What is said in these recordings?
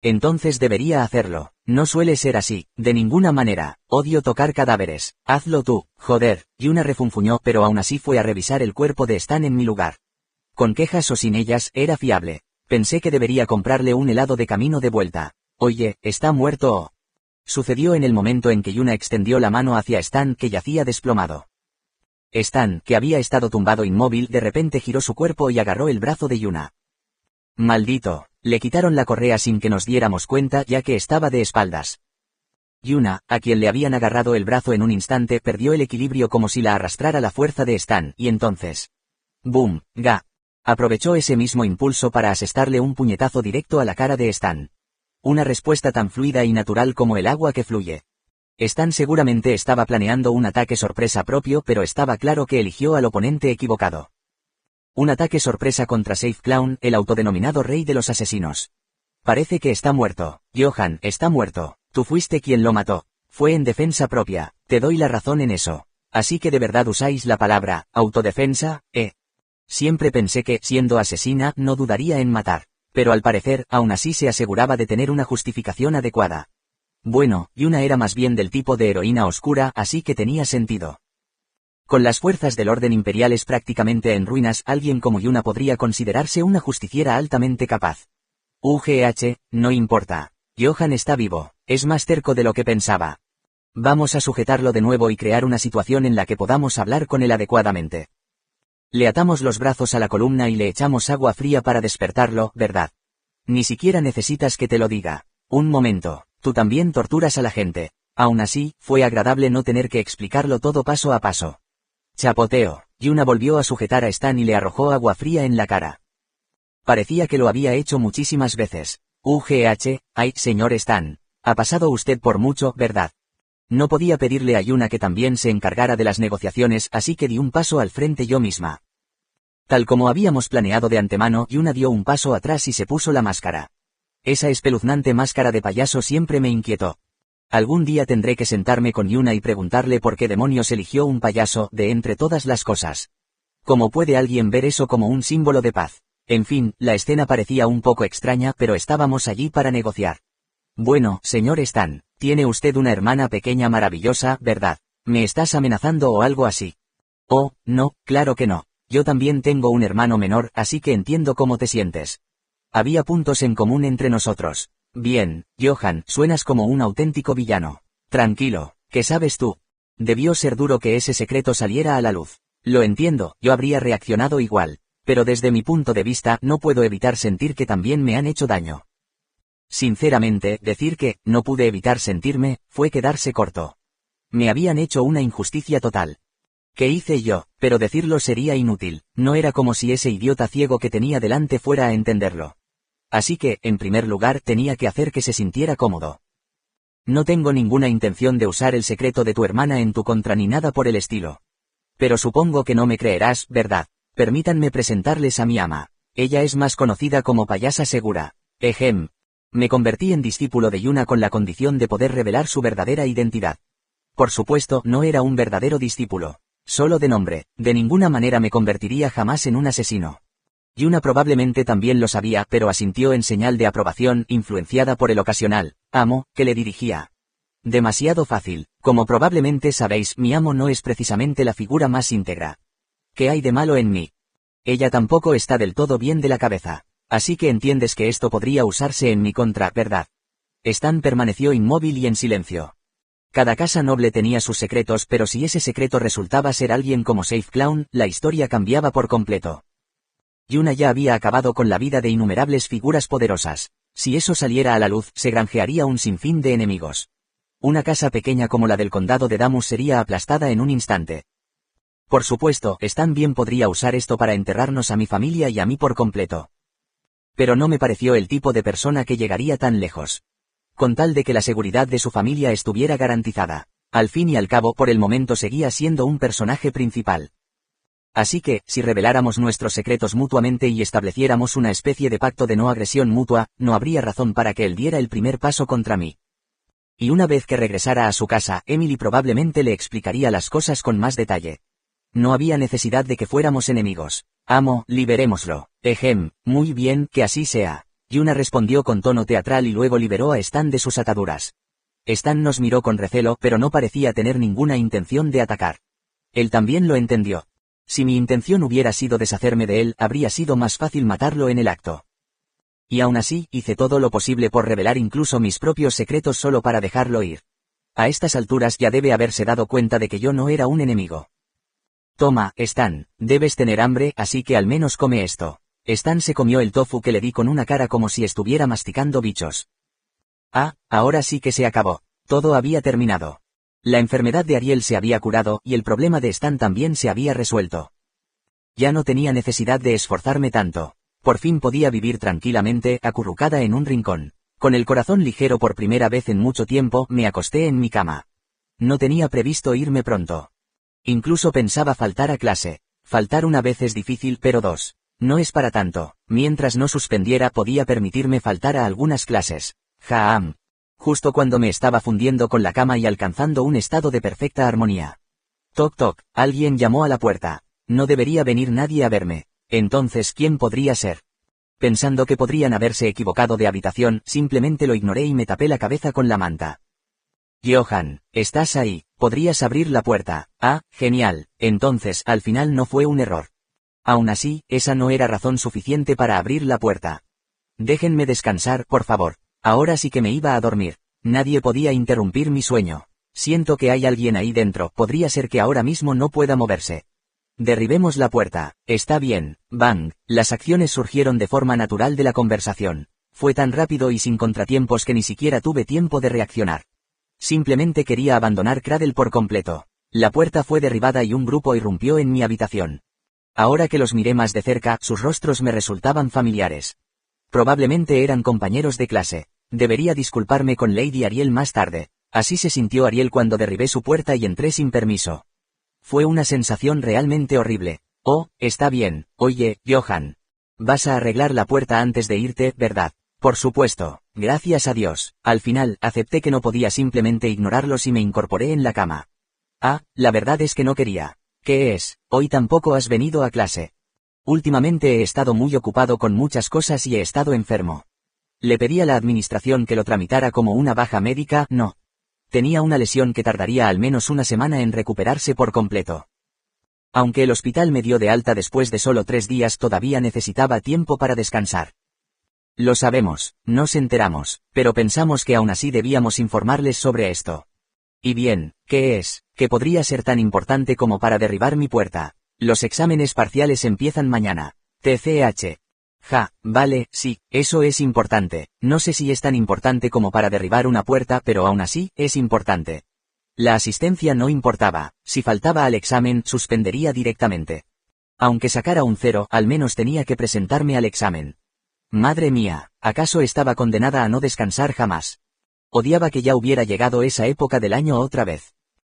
Entonces debería hacerlo. No suele ser así, de ninguna manera. Odio tocar cadáveres. Hazlo tú, joder. Yuna refunfuñó, pero aún así fue a revisar el cuerpo de Stan en mi lugar. Con quejas o sin ellas, era fiable. Pensé que debería comprarle un helado de camino de vuelta. Oye, ¿está muerto o...? Sucedió en el momento en que Yuna extendió la mano hacia Stan, que yacía desplomado. Stan, que había estado tumbado inmóvil, de repente giró su cuerpo y agarró el brazo de Yuna. Maldito, le quitaron la correa sin que nos diéramos cuenta, ya que estaba de espaldas. Yuna, a quien le habían agarrado el brazo en un instante, perdió el equilibrio como si la arrastrara la fuerza de Stan, y entonces... ¡Boom! ¡Ga! Aprovechó ese mismo impulso para asestarle un puñetazo directo a la cara de Stan. Una respuesta tan fluida y natural como el agua que fluye. Stan seguramente estaba planeando un ataque sorpresa propio, pero estaba claro que eligió al oponente equivocado. Un ataque sorpresa contra Safe Clown, el autodenominado rey de los asesinos. Parece que está muerto. Johan, está muerto. Tú fuiste quien lo mató. Fue en defensa propia. Te doy la razón en eso. Así que de verdad usáis la palabra autodefensa, Siempre pensé que, siendo asesina, no dudaría en matar. Pero al parecer, aún así se aseguraba de tener una justificación adecuada. Bueno, Yuna era más bien del tipo de heroína oscura, así que tenía sentido. Con las fuerzas del orden imperiales prácticamente en ruinas, alguien como Yuna podría considerarse una justiciera altamente capaz. No importa. Johan está vivo, es más terco de lo que pensaba. Vamos a sujetarlo de nuevo y crear una situación en la que podamos hablar con él adecuadamente. Le atamos los brazos a la columna y le echamos agua fría para despertarlo, ¿verdad? Ni siquiera necesitas que te lo diga. Un momento, tú también torturas a la gente. Aún así, fue agradable no tener que explicarlo todo paso a paso. Chapoteo. Yuna volvió a sujetar a Stan y le arrojó agua fría en la cara. Parecía que lo había hecho muchísimas veces. Ay, señor Stan. Ha pasado usted por mucho, ¿verdad? No podía pedirle a Yuna que también se encargara de las negociaciones, así que di un paso al frente yo misma. Tal como habíamos planeado de antemano, Yuna dio un paso atrás y se puso la máscara. Esa espeluznante máscara de payaso siempre me inquietó. Algún día tendré que sentarme con Yuna y preguntarle por qué demonios eligió un payaso de entre todas las cosas. ¿Cómo puede alguien ver eso como un símbolo de paz? En fin, la escena parecía un poco extraña, pero estábamos allí para negociar. Bueno, señor Stan, tiene usted una hermana pequeña maravillosa, ¿verdad? ¿Me estás amenazando o algo así? Oh, no, claro que no. Yo también tengo un hermano menor, así que entiendo cómo te sientes. Había puntos en común entre nosotros. Bien, Johan, suenas como un auténtico villano. Tranquilo, ¿qué sabes tú? Debió ser duro que ese secreto saliera a la luz. Lo entiendo, yo habría reaccionado igual. Pero desde mi punto de vista no puedo evitar sentir que también me han hecho daño. Sinceramente, decir que no pude evitar sentirme fue quedarse corto. Me habían hecho una injusticia total. ¿Qué hice yo? Pero decirlo sería inútil, no era como si ese idiota ciego que tenía delante fuera a entenderlo. Así que, en primer lugar, tenía que hacer que se sintiera cómodo. No tengo ninguna intención de usar el secreto de tu hermana en tu contra ni nada por el estilo. Pero supongo que no me creerás, ¿verdad? Permítanme presentarles a mi ama. Ella es más conocida como Payasa Segura. Me convertí en discípulo de Yuna con la condición de poder revelar su verdadera identidad. Por supuesto, no era un verdadero discípulo. Solo de nombre, de ninguna manera me convertiría jamás en un asesino. Yuna probablemente también lo sabía, pero asintió en señal de aprobación, influenciada por el ocasional amo que le dirigía. Demasiado fácil, como probablemente sabéis, mi amo no es precisamente la figura más íntegra. ¿Qué hay de malo en mí? Ella tampoco está del todo bien de la cabeza. Así que entiendes que esto podría usarse en mi contra, ¿verdad? Stan permaneció inmóvil y en silencio. Cada casa noble tenía sus secretos, pero si ese secreto resultaba ser alguien como Safe Clown, la historia cambiaba por completo. Yuna ya había acabado con la vida de innumerables figuras poderosas. Si eso saliera a la luz, se granjearía un sinfín de enemigos. Una casa pequeña como la del condado de Damus sería aplastada en un instante. Por supuesto, Stan bien podría usar esto para enterrarnos a mi familia y a mí por completo. Pero no me pareció el tipo de persona que llegaría tan lejos. Con tal de que la seguridad de su familia estuviera garantizada. Al fin y al cabo, por el momento seguía siendo un personaje principal. Así que, si reveláramos nuestros secretos mutuamente y estableciéramos una especie de pacto de no agresión mutua, no habría razón para que él diera el primer paso contra mí. Y una vez que regresara a su casa, Emily probablemente le explicaría las cosas con más detalle. No había necesidad de que fuéramos enemigos. Amo, liberémoslo. Muy bien, que así sea. Yuna respondió con tono teatral y luego liberó a Stan de sus ataduras. Stan nos miró con recelo, pero no parecía tener ninguna intención de atacar. Él también lo entendió. Si mi intención hubiera sido deshacerme de él, habría sido más fácil matarlo en el acto. Y aún así, hice todo lo posible por revelar incluso mis propios secretos solo para dejarlo ir. A estas alturas ya debe haberse dado cuenta de que yo no era un enemigo. Toma, Stan, debes tener hambre, así que al menos come esto. Stan se comió el tofu que le di con una cara como si estuviera masticando bichos. Ah, ahora sí que se acabó. Todo había terminado. La enfermedad de Ariel se había curado y el problema de Stan también se había resuelto. Ya no tenía necesidad de esforzarme tanto. Por fin podía vivir tranquilamente, acurrucada en un rincón. Con el corazón ligero por primera vez en mucho tiempo, me acosté en mi cama. No tenía previsto irme pronto. Incluso pensaba faltar a clase. Faltar una vez es difícil, pero dos. No es para tanto. Mientras no suspendiera podía permitirme faltar a algunas clases. Jaam. Justo cuando me estaba fundiendo con la cama y alcanzando un estado de perfecta armonía. Toc toc, alguien llamó a la puerta. No debería venir nadie a verme. Entonces, ¿quién podría ser? Pensando que podrían haberse equivocado de habitación, simplemente lo ignoré y me tapé la cabeza con la manta. Johan, ¿estás ahí? ¿Podrías abrir la puerta? Ah, genial. Entonces, al final no fue un error. Aún así, esa no era razón suficiente para abrir la puerta. Déjenme descansar, por favor. Ahora sí que me iba a dormir. Nadie podía interrumpir mi sueño. Siento que hay alguien ahí dentro, podría ser que ahora mismo no pueda moverse. Derribemos la puerta. Está bien. Bang. Las acciones surgieron de forma natural de la conversación. Fue tan rápido y sin contratiempos que ni siquiera tuve tiempo de reaccionar. Simplemente quería abandonar Cradle por completo. La puerta fue derribada y un grupo irrumpió en mi habitación. Ahora que los miré más de cerca, sus rostros me resultaban familiares. Probablemente eran compañeros de clase. Debería disculparme con Lady Ariel más tarde. Así se sintió Ariel cuando derribé su puerta y entré sin permiso. Fue una sensación realmente horrible. Oh, está bien. Oye, Johan. Vas a arreglar la puerta antes de irte, ¿verdad? Por supuesto. Gracias a Dios. Al final, acepté que no podía simplemente ignorarlos y me incorporé en la cama. Ah, la verdad es que no quería. ¿Qué es? Hoy tampoco has venido a clase. Últimamente he estado muy ocupado con muchas cosas y he estado enfermo. Le pedí a la administración que lo tramitara como una baja médica, no. Tenía una lesión que tardaría al menos una semana en recuperarse por completo. Aunque el hospital me dio de alta después de solo 3 días, todavía necesitaba tiempo para descansar. Lo sabemos, nos enteramos, pero pensamos que aún así debíamos informarles sobre esto. Y bien, ¿qué es? ¿Qué podría ser tan importante como para derribar mi puerta? Los exámenes parciales empiezan mañana. TCH. Ja, vale, sí, eso es importante. No sé si es tan importante como para derribar una puerta, pero aún así, es importante. La asistencia no importaba. Si faltaba al examen, suspendería directamente. Aunque sacara un 0, al menos tenía que presentarme al examen. Madre mía, ¿acaso estaba condenada a no descansar jamás? Odiaba que ya hubiera llegado esa época del año otra vez.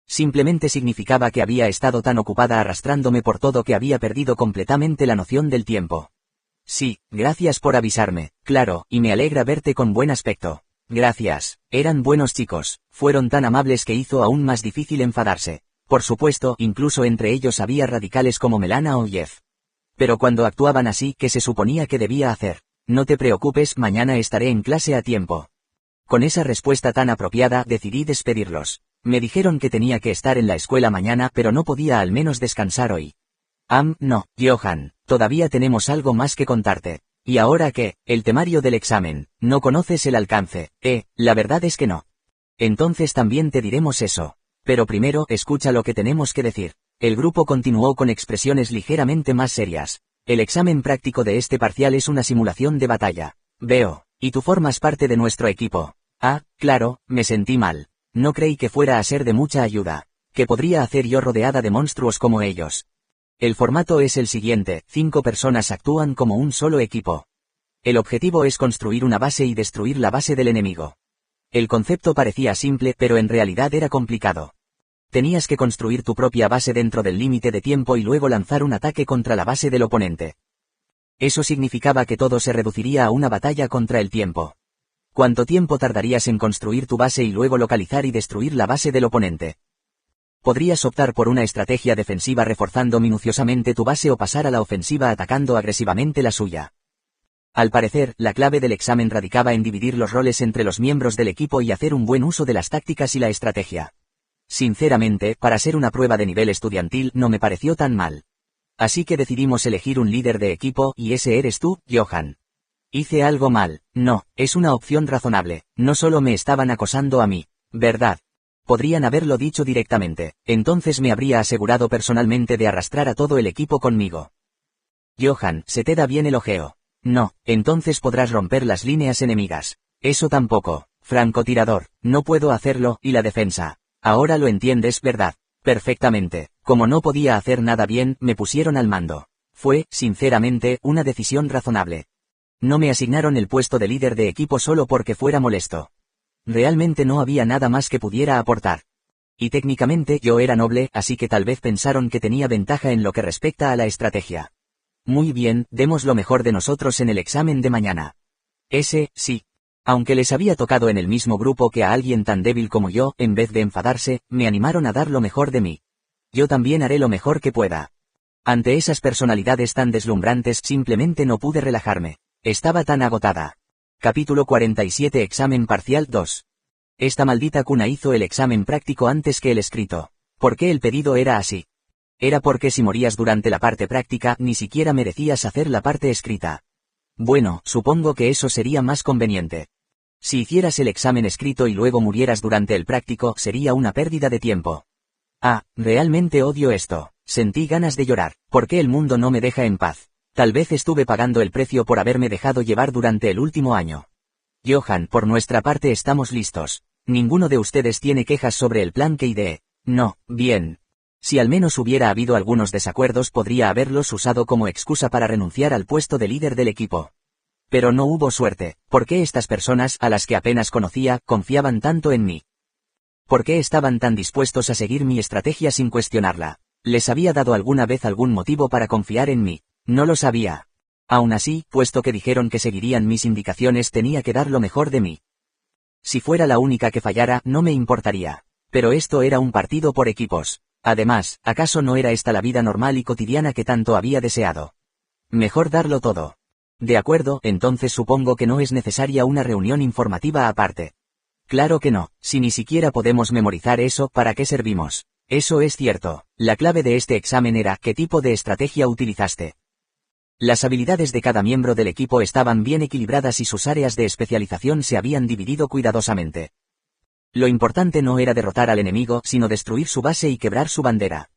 Simplemente significaba que había estado tan ocupada arrastrándome por todo que había perdido completamente la noción del tiempo. Sí, gracias por avisarme, claro, y me alegra verte con buen aspecto. Gracias, eran buenos chicos, fueron tan amables que hizo aún más difícil enfadarse. Por supuesto, incluso entre ellos había radicales como Melana o Jeff. Pero cuando actuaban así, ¿qué se suponía que debía hacer? No te preocupes, mañana estaré en clase a tiempo. Con esa respuesta tan apropiada, decidí despedirlos. Me dijeron que tenía que estar en la escuela mañana, pero no podía al menos descansar hoy. No, Johan, todavía tenemos algo más que contarte. ¿Y ahora qué? El temario del examen, ¿no conoces el alcance? La verdad es que no. Entonces también te diremos eso. Pero primero, escucha lo que tenemos que decir. El grupo continuó con expresiones ligeramente más serias. El examen práctico de este parcial es una simulación de batalla. Veo, y tú formas parte de nuestro equipo. Ah, claro, me sentí mal. No creí que fuera a ser de mucha ayuda. ¿Qué podría hacer yo rodeada de monstruos como ellos? El formato es el siguiente, 5 personas actúan como un solo equipo. El objetivo es construir una base y destruir la base del enemigo. El concepto parecía simple, pero en realidad era complicado. Tenías que construir tu propia base dentro del límite de tiempo y luego lanzar un ataque contra la base del oponente. Eso significaba que todo se reduciría a una batalla contra el tiempo. ¿Cuánto tiempo tardarías en construir tu base y luego localizar y destruir la base del oponente? Podrías optar por una estrategia defensiva reforzando minuciosamente tu base o pasar a la ofensiva atacando agresivamente la suya. Al parecer, la clave del examen radicaba en dividir los roles entre los miembros del equipo y hacer un buen uso de las tácticas y la estrategia. Sinceramente, para ser una prueba de nivel estudiantil no me pareció tan mal. Así que decidimos elegir un líder de equipo y ese eres tú, Johan. ¿Hice algo mal? No, es una opción razonable, no solo me estaban acosando a mí, ¿verdad? Podrían haberlo dicho directamente, entonces me habría asegurado personalmente de arrastrar a todo el equipo conmigo. Johan, ¿se te da bien el ojeo? No, entonces podrás romper las líneas enemigas. Eso tampoco, francotirador, no puedo hacerlo, y la defensa. Ahora lo entiendes, ¿verdad? Perfectamente. Como no podía hacer nada bien, me pusieron al mando. Fue, sinceramente, una decisión razonable. No me asignaron el puesto de líder de equipo solo porque fuera molesto. Realmente no había nada más que pudiera aportar. Y técnicamente yo era noble, así que tal vez pensaron que tenía ventaja en lo que respecta a la estrategia. Muy bien, demos lo mejor de nosotros en el examen de mañana. Sí. Aunque les había tocado en el mismo grupo que a alguien tan débil como yo, en vez de enfadarse, me animaron a dar lo mejor de mí. Yo también haré lo mejor que pueda. Ante esas personalidades tan deslumbrantes simplemente no pude relajarme. Estaba tan agotada. Capítulo 47 Examen Parcial 2. Esta maldita cuna hizo el examen práctico antes que el escrito. ¿Por qué el pedido era así? Era porque si morías durante la parte práctica, ni siquiera merecías hacer la parte escrita. Bueno, supongo que eso sería más conveniente. Si hicieras el examen escrito y luego murieras durante el práctico, sería una pérdida de tiempo. Realmente odio esto. Sentí ganas de llorar. ¿Por qué el mundo no me deja en paz? Tal vez estuve pagando el precio por haberme dejado llevar durante el último año. Johan, por nuestra parte estamos listos. Ninguno de ustedes tiene quejas sobre el plan que ideé. No, bien. Si al menos hubiera habido algunos desacuerdos podría haberlos usado como excusa para renunciar al puesto de líder del equipo. Pero no hubo suerte. ¿Por qué estas personas, a las que apenas conocía, confiaban tanto en mí? ¿Por qué estaban tan dispuestos a seguir mi estrategia sin cuestionarla? ¿Les había dado alguna vez algún motivo para confiar en mí? No lo sabía. Aún así, puesto que dijeron que seguirían mis indicaciones, tenía que dar lo mejor de mí. Si fuera la única que fallara, no me importaría. Pero esto era un partido por equipos. Además, ¿acaso no era esta la vida normal y cotidiana que tanto había deseado? Mejor darlo todo. De acuerdo, entonces supongo que no es necesaria una reunión informativa aparte. Claro que no, si ni siquiera podemos memorizar eso, ¿para qué servimos? Eso es cierto. La clave de este examen era ¿qué tipo de estrategia utilizaste? Las habilidades de cada miembro del equipo estaban bien equilibradas y sus áreas de especialización se habían dividido cuidadosamente. Lo importante no era derrotar al enemigo, sino destruir su base y quebrar su bandera.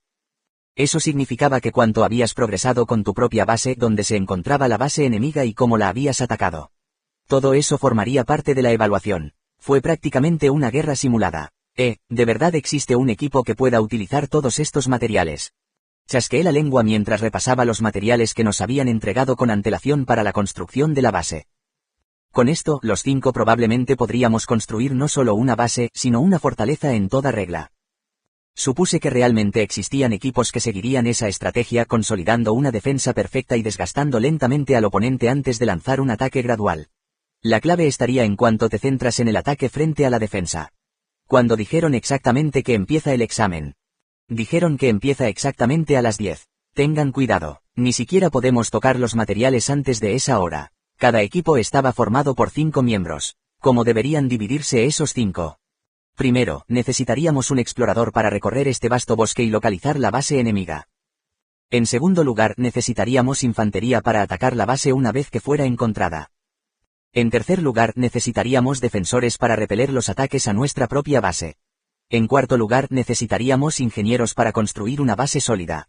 Eso significaba que cuánto habías progresado con tu propia base, dónde se encontraba la base enemiga y cómo la habías atacado. Todo eso formaría parte de la evaluación. Fue prácticamente una guerra simulada. ¿De verdad existe un equipo que pueda utilizar todos estos materiales? Chasqueé la lengua mientras repasaba los materiales que nos habían entregado con antelación para la construcción de la base. Con esto, los 5 probablemente podríamos construir no solo una base, sino una fortaleza en toda regla. Supuse que realmente existían equipos que seguirían esa estrategia consolidando una defensa perfecta y desgastando lentamente al oponente antes de lanzar un ataque gradual. La clave estaría en cuanto te centras en el ataque frente a la defensa. Cuando dijeron exactamente que empieza el examen. Dijeron que empieza exactamente a las 10. Tengan cuidado, ni siquiera podemos tocar los materiales antes de esa hora. Cada equipo estaba formado por 5 miembros. ¿Cómo deberían dividirse esos 5? Primero, necesitaríamos un explorador para recorrer este vasto bosque y localizar la base enemiga. En segundo lugar, necesitaríamos infantería para atacar la base una vez que fuera encontrada. En tercer lugar, necesitaríamos defensores para repeler los ataques a nuestra propia base. En cuarto lugar, necesitaríamos ingenieros para construir una base sólida.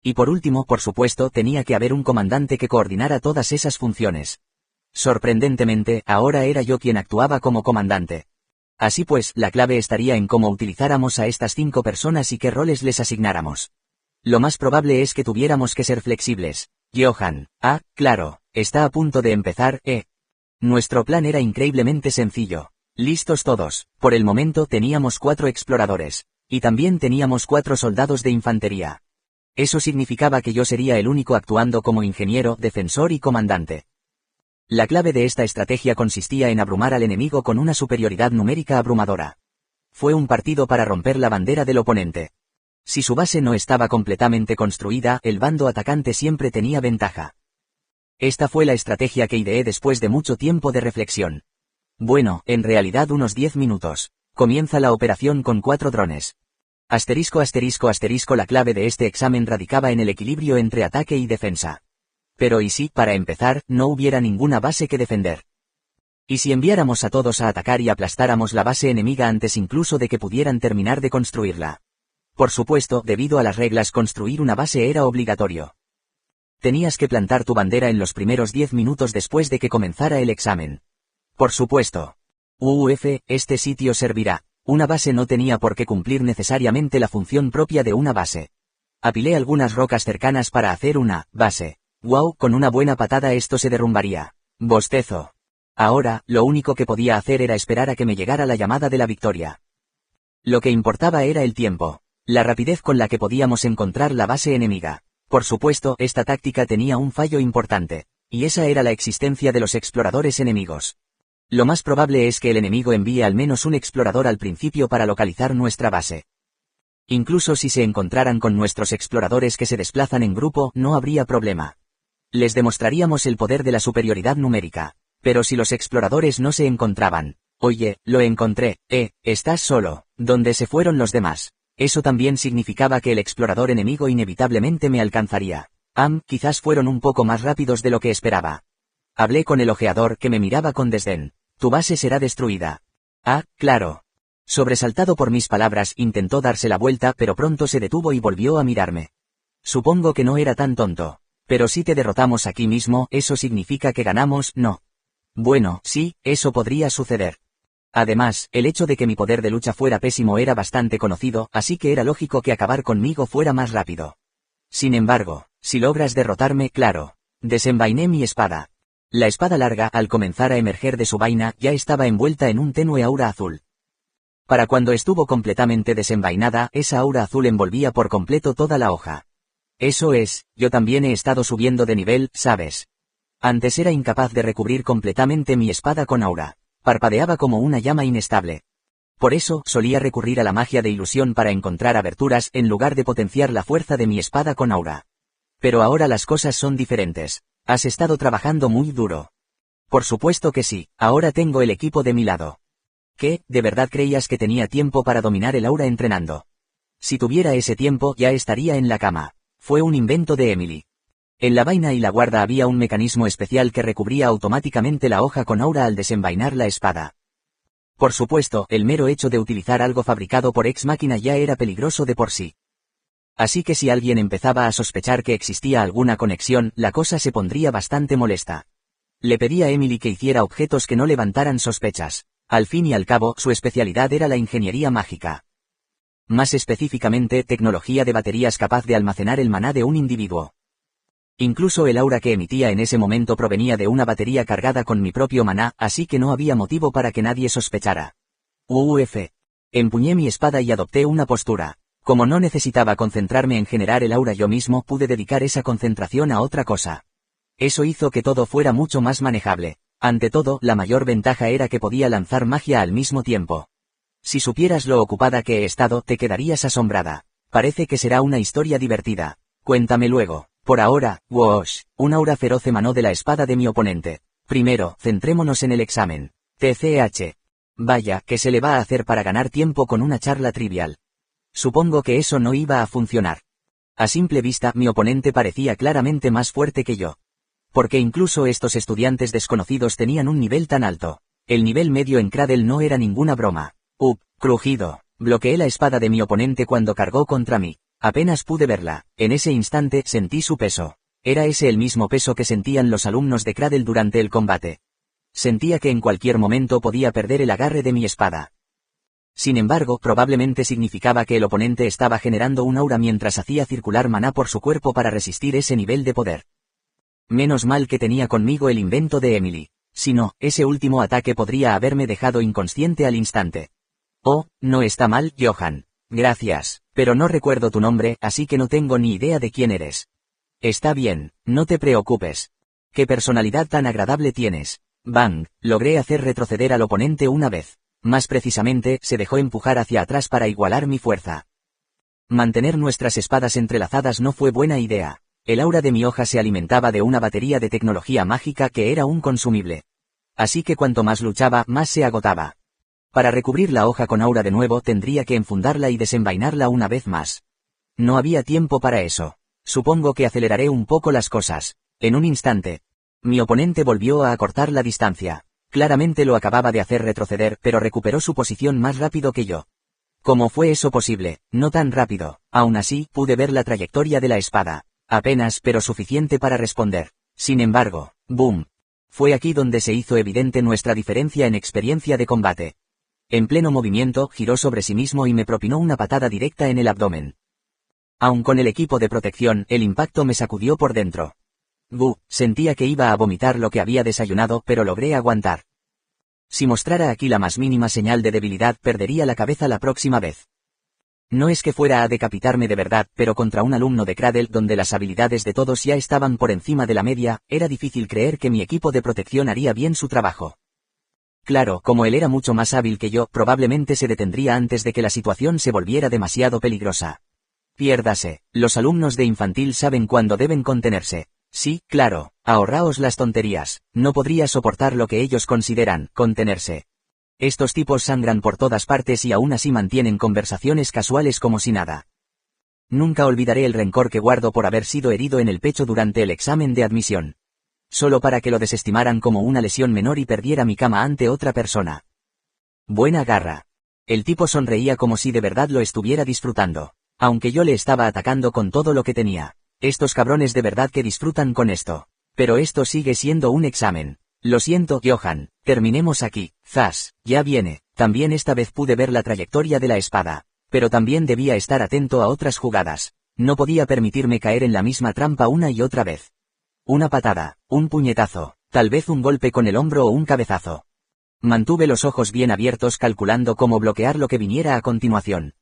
Y por último, por supuesto, tenía que haber un comandante que coordinara todas esas funciones. Sorprendentemente, ahora era yo quien actuaba como comandante. Así pues, la clave estaría en cómo utilizáramos a estas 5 personas y qué roles les asignáramos. Lo más probable es que tuviéramos que ser flexibles. Johan, claro, está a punto de empezar, Nuestro plan era increíblemente sencillo. Listos todos. Por el momento teníamos 4 exploradores. Y también teníamos 4 soldados de infantería. Eso significaba que yo sería el único actuando como ingeniero, defensor y comandante. La clave de esta estrategia consistía en abrumar al enemigo con una superioridad numérica abrumadora. Fue un partido para romper la bandera del oponente. Si su base no estaba completamente construida, el bando atacante siempre tenía ventaja. Esta fue la estrategia que ideé después de mucho tiempo de reflexión. Bueno, en realidad unos 10 minutos. Comienza la operación con 4 drones. Asterisco asterisco asterisco la clave de este examen radicaba en el equilibrio entre ataque y defensa. Pero ¿y si, para empezar, no hubiera ninguna base que defender? ¿Y si enviáramos a todos a atacar y aplastáramos la base enemiga antes incluso de que pudieran terminar de construirla? Por supuesto, debido a las reglas, construir una base era obligatorio. Tenías que plantar tu bandera en los primeros 10 minutos después de que comenzara el examen. Por supuesto. Este sitio servirá. Una base no tenía por qué cumplir necesariamente la función propia de una base. Apilé algunas rocas cercanas para hacer una base. Wow, con una buena patada esto se derrumbaría. Bostezo. Ahora, lo único que podía hacer era esperar a que me llegara la llamada de la victoria. Lo que importaba era el tiempo. La rapidez con la que podíamos encontrar la base enemiga. Por supuesto, esta táctica tenía un fallo importante. Y esa era la existencia de los exploradores enemigos. Lo más probable es que el enemigo envíe al menos un explorador al principio para localizar nuestra base. Incluso si se encontraran con nuestros exploradores que se desplazan en grupo, no habría problema. Les demostraríamos el poder de la superioridad numérica. Pero si los exploradores no se encontraban, oye, lo encontré, estás solo, ¿dónde se fueron los demás? Eso también significaba que el explorador enemigo inevitablemente me alcanzaría. Quizás fueron un poco más rápidos de lo que esperaba. Hablé con el ojeador que me miraba con desdén. Tu base será destruida. Ah, claro. Sobresaltado por mis palabras, intentó darse la vuelta pero pronto se detuvo y volvió a mirarme. Supongo que no era tan tonto. Pero si te derrotamos aquí mismo, ¿eso significa que ganamos? No. Bueno, sí, eso podría suceder. Además, el hecho de que mi poder de lucha fuera pésimo era bastante conocido, así que era lógico que acabar conmigo fuera más rápido. Sin embargo, si logras derrotarme, claro. Desenvainé mi espada. La espada larga, al comenzar a emerger de su vaina, ya estaba envuelta en un tenue aura azul. Para cuando estuvo completamente desenvainada, esa aura azul envolvía por completo toda la hoja. Eso es, yo también he estado subiendo de nivel, ¿sabes? Antes era incapaz de recubrir completamente mi espada con aura. Parpadeaba como una llama inestable. Por eso, solía recurrir a la magia de ilusión para encontrar aberturas en lugar de potenciar la fuerza de mi espada con aura. Pero ahora las cosas son diferentes. Has estado trabajando muy duro. Por supuesto que sí, ahora tengo el equipo de mi lado. ¿Qué, de verdad creías que tenía tiempo para dominar el aura entrenando? Si tuviera ese tiempo ya estaría en la cama. Fue un invento de Emily. En la vaina y la guarda había un mecanismo especial que recubría automáticamente la hoja con aura al desenvainar la espada. Por supuesto, el mero hecho de utilizar algo fabricado por Ex Machina ya era peligroso de por sí. Así que si alguien empezaba a sospechar que existía alguna conexión, la cosa se pondría bastante molesta. Le pedí a Emily que hiciera objetos que no levantaran sospechas. Al fin y al cabo, su especialidad era la ingeniería mágica. Más específicamente, tecnología de baterías capaz de almacenar el maná de un individuo. Incluso el aura que emitía en ese momento provenía de una batería cargada con mi propio maná, así que no había motivo para que nadie sospechara. Empuñé mi espada y adopté una postura. Como no necesitaba concentrarme en generar el aura yo mismo, pude dedicar esa concentración a otra cosa. Eso hizo que todo fuera mucho más manejable. Ante todo, la mayor ventaja era que podía lanzar magia al mismo tiempo. Si supieras lo ocupada que he estado, te quedarías asombrada. Parece que será una historia divertida. Cuéntame luego. Por ahora, un aura feroz emanó de la espada de mi oponente. Primero, centrémonos en el examen. TCH. Vaya, ¿qué se le va a hacer para ganar tiempo con una charla trivial? Supongo que eso no iba a funcionar. A simple vista, mi oponente parecía claramente más fuerte que yo. Porque incluso estos estudiantes desconocidos tenían un nivel tan alto. El nivel medio en Cradle no era ninguna broma. Crujido. Bloqueé la espada de mi oponente cuando cargó contra mí. Apenas pude verla. En ese instante, sentí su peso. Era ese el mismo peso que sentían los alumnos de Cradle durante el combate. Sentía que en cualquier momento podía perder el agarre de mi espada. Sin embargo, probablemente significaba que el oponente estaba generando un aura mientras hacía circular maná por su cuerpo para resistir ese nivel de poder. Menos mal que tenía conmigo el invento de Emily. Si no, ese último ataque podría haberme dejado inconsciente al instante. Oh, no está mal, Johan. Gracias, pero no recuerdo tu nombre, así que no tengo ni idea de quién eres. Está bien, no te preocupes. ¿Qué personalidad tan agradable tienes? Bang, logré hacer retroceder al oponente una vez. Más precisamente, se dejó empujar hacia atrás para igualar mi fuerza. Mantener nuestras espadas entrelazadas no fue buena idea. El aura de mi hoja se alimentaba de una batería de tecnología mágica que era un consumible. Así que cuanto más luchaba, más se agotaba. Para recubrir la hoja con aura de nuevo tendría que enfundarla y desenvainarla una vez más. No había tiempo para eso. Supongo que aceleraré un poco las cosas. En un instante. Mi oponente volvió a acortar la distancia. Claramente lo acababa de hacer retroceder, pero recuperó su posición más rápido que yo. ¿Cómo fue eso posible? No tan rápido. Aún así, pude ver la trayectoria de la espada. Apenas, pero suficiente para responder. Sin embargo, ¡boom! Fue aquí donde se hizo evidente nuestra diferencia en experiencia de combate. En pleno movimiento, giró sobre sí mismo y me propinó una patada directa en el abdomen. Aun con el equipo de protección, el impacto me sacudió por dentro. Sentía que iba a vomitar lo que había desayunado, pero logré aguantar. Si mostrara aquí la más mínima señal de debilidad, perdería la cabeza la próxima vez. No es que fuera a decapitarme de verdad, pero contra un alumno de Cradle donde las habilidades de todos ya estaban por encima de la media, era difícil creer que mi equipo de protección haría bien su trabajo. Claro, como él era mucho más hábil que yo, probablemente se detendría antes de que la situación se volviera demasiado peligrosa. Piérdase, los alumnos de infantil saben cuándo deben contenerse. Sí, claro, ahorraos las tonterías, no podría soportar lo que ellos consideran contenerse. Estos tipos sangran por todas partes y aún así mantienen conversaciones casuales como si nada. Nunca olvidaré el rencor que guardo por haber sido herido en el pecho durante el examen de admisión. Solo para que lo desestimaran como una lesión menor y perdiera mi cama ante otra persona. Buena garra. El tipo sonreía como si de verdad lo estuviera disfrutando, aunque yo le estaba atacando con todo lo que tenía. Estos cabrones de verdad que disfrutan con esto. Pero esto sigue siendo un examen. Lo siento, Johan, terminemos aquí. Zas, ya viene. También esta vez pude ver la trayectoria de la espada. Pero también debía estar atento a otras jugadas. No podía permitirme caer en la misma trampa una y otra vez. Una patada, un puñetazo, tal vez un golpe con el hombro o un cabezazo. Mantuve los ojos bien abiertos calculando cómo bloquear lo que viniera a continuación.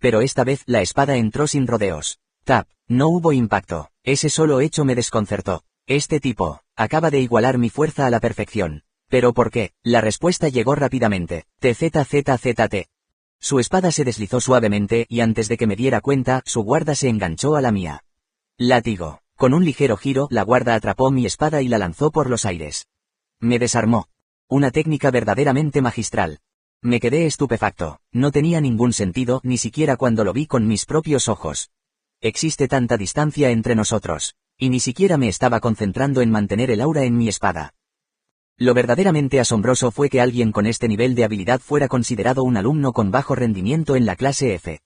Pero esta vez la espada entró sin rodeos. Tap, no hubo impacto. Ese solo hecho me desconcertó. Este tipo acaba de igualar mi fuerza a la perfección. ¿Pero por qué? La respuesta llegó rápidamente. TZZZT. Su espada se deslizó suavemente y antes de que me diera cuenta, su guarda se enganchó a la mía. Látigo. Con un ligero giro, la guarda atrapó mi espada y la lanzó por los aires. Me desarmó. Una técnica verdaderamente magistral. Me quedé estupefacto. No tenía ningún sentido, ni siquiera cuando lo vi con mis propios ojos. Existe tanta distancia entre nosotros. Y ni siquiera me estaba concentrando en mantener el aura en mi espada. Lo verdaderamente asombroso fue que alguien con este nivel de habilidad fuera considerado un alumno con bajo rendimiento en la clase F.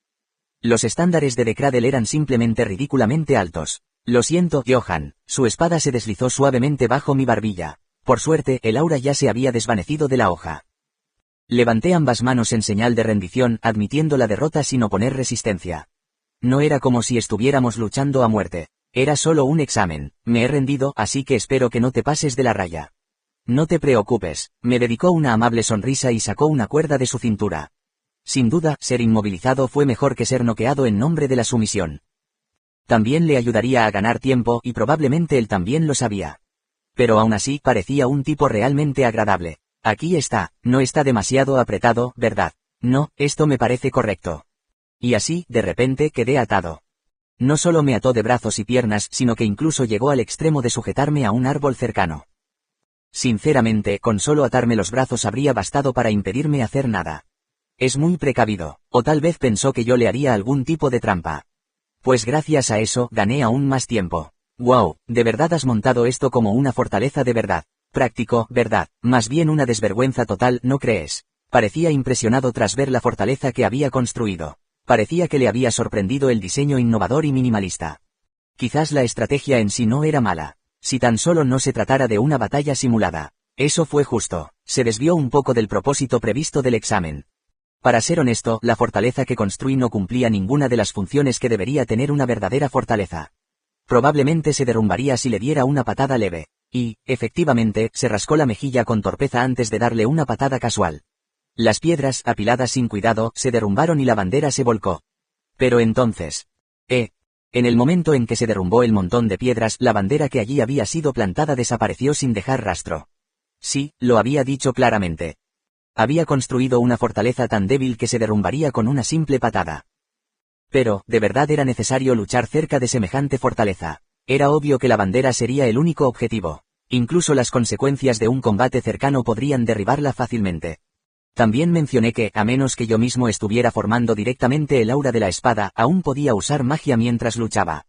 Los estándares de Cradle eran simplemente ridículamente altos. Lo siento, Johan, su espada se deslizó suavemente bajo mi barbilla. Por suerte, el aura ya se había desvanecido de la hoja. Levanté ambas manos en señal de rendición, admitiendo la derrota sin oponer resistencia. No era como si estuviéramos luchando a muerte. Era solo un examen. Me he rendido, así que espero que no te pases de la raya. No te preocupes, me dedicó una amable sonrisa y sacó una cuerda de su cintura. Sin duda, ser inmovilizado fue mejor que ser noqueado en nombre de la sumisión. También le ayudaría a ganar tiempo y probablemente él también lo sabía. Pero aún así parecía un tipo realmente agradable. Aquí está, no está demasiado apretado, ¿verdad? No, esto me parece correcto. Y así, de repente, quedé atado. No solo me ató de brazos y piernas, sino que incluso llegó al extremo de sujetarme a un árbol cercano. Sinceramente, con solo atarme los brazos habría bastado para impedirme hacer nada. Es muy precavido, o tal vez pensó que yo le haría algún tipo de trampa. Pues gracias a eso, gané aún más tiempo. Wow, de verdad has montado esto como una fortaleza de verdad. Práctico, ¿verdad? Más bien una desvergüenza total, ¿no crees? Parecía impresionado tras ver la fortaleza que había construido. Parecía que le había sorprendido el diseño innovador y minimalista. Quizás la estrategia en sí no era mala. Si tan solo no se tratara de una batalla simulada. Eso fue justo. Se desvió un poco del propósito previsto del examen. Para ser honesto, la fortaleza que construí no cumplía ninguna de las funciones que debería tener una verdadera fortaleza. Probablemente se derrumbaría si le diera una patada leve. Y, efectivamente, se rascó la mejilla con torpeza antes de darle una patada casual. Las piedras, apiladas sin cuidado, se derrumbaron y la bandera se volcó. Pero entonces... En el momento en que se derrumbó el montón de piedras, la bandera que allí había sido plantada desapareció sin dejar rastro. Sí, lo había dicho claramente. Había construido una fortaleza tan débil que se derrumbaría con una simple patada. Pero, ¿de verdad era necesario luchar cerca de semejante fortaleza? Era obvio que la bandera sería el único objetivo. Incluso las consecuencias de un combate cercano podrían derribarla fácilmente. También mencioné que, a menos que yo mismo estuviera formando directamente el aura de la espada, aún podía usar magia mientras luchaba.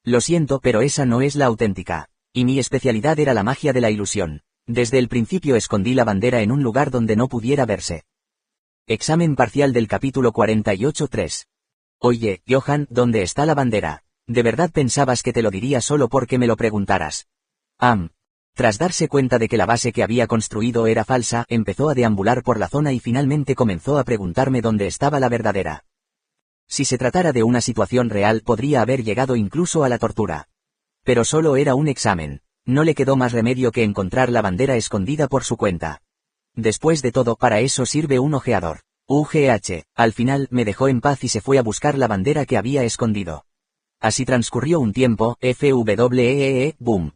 Lo siento, pero esa no es la auténtica. Y mi especialidad era la magia de la ilusión. Desde el principio escondí la bandera en un lugar donde no pudiera verse. Examen parcial del capítulo 48-3. Oye, Johan, ¿dónde está la bandera? ¿De verdad pensabas que te lo diría solo porque me lo preguntaras? Tras darse cuenta de que la base que había construido era falsa, empezó a deambular por la zona y finalmente comenzó a preguntarme dónde estaba la verdadera. Si se tratara de una situación real podría haber llegado incluso a la tortura. Pero solo era un examen. No le quedó más remedio que encontrar la bandera escondida por su cuenta. Después de todo, para eso sirve un ojeador. Al final me dejó en paz y se fue a buscar la bandera que había escondido. Así transcurrió un tiempo, boom.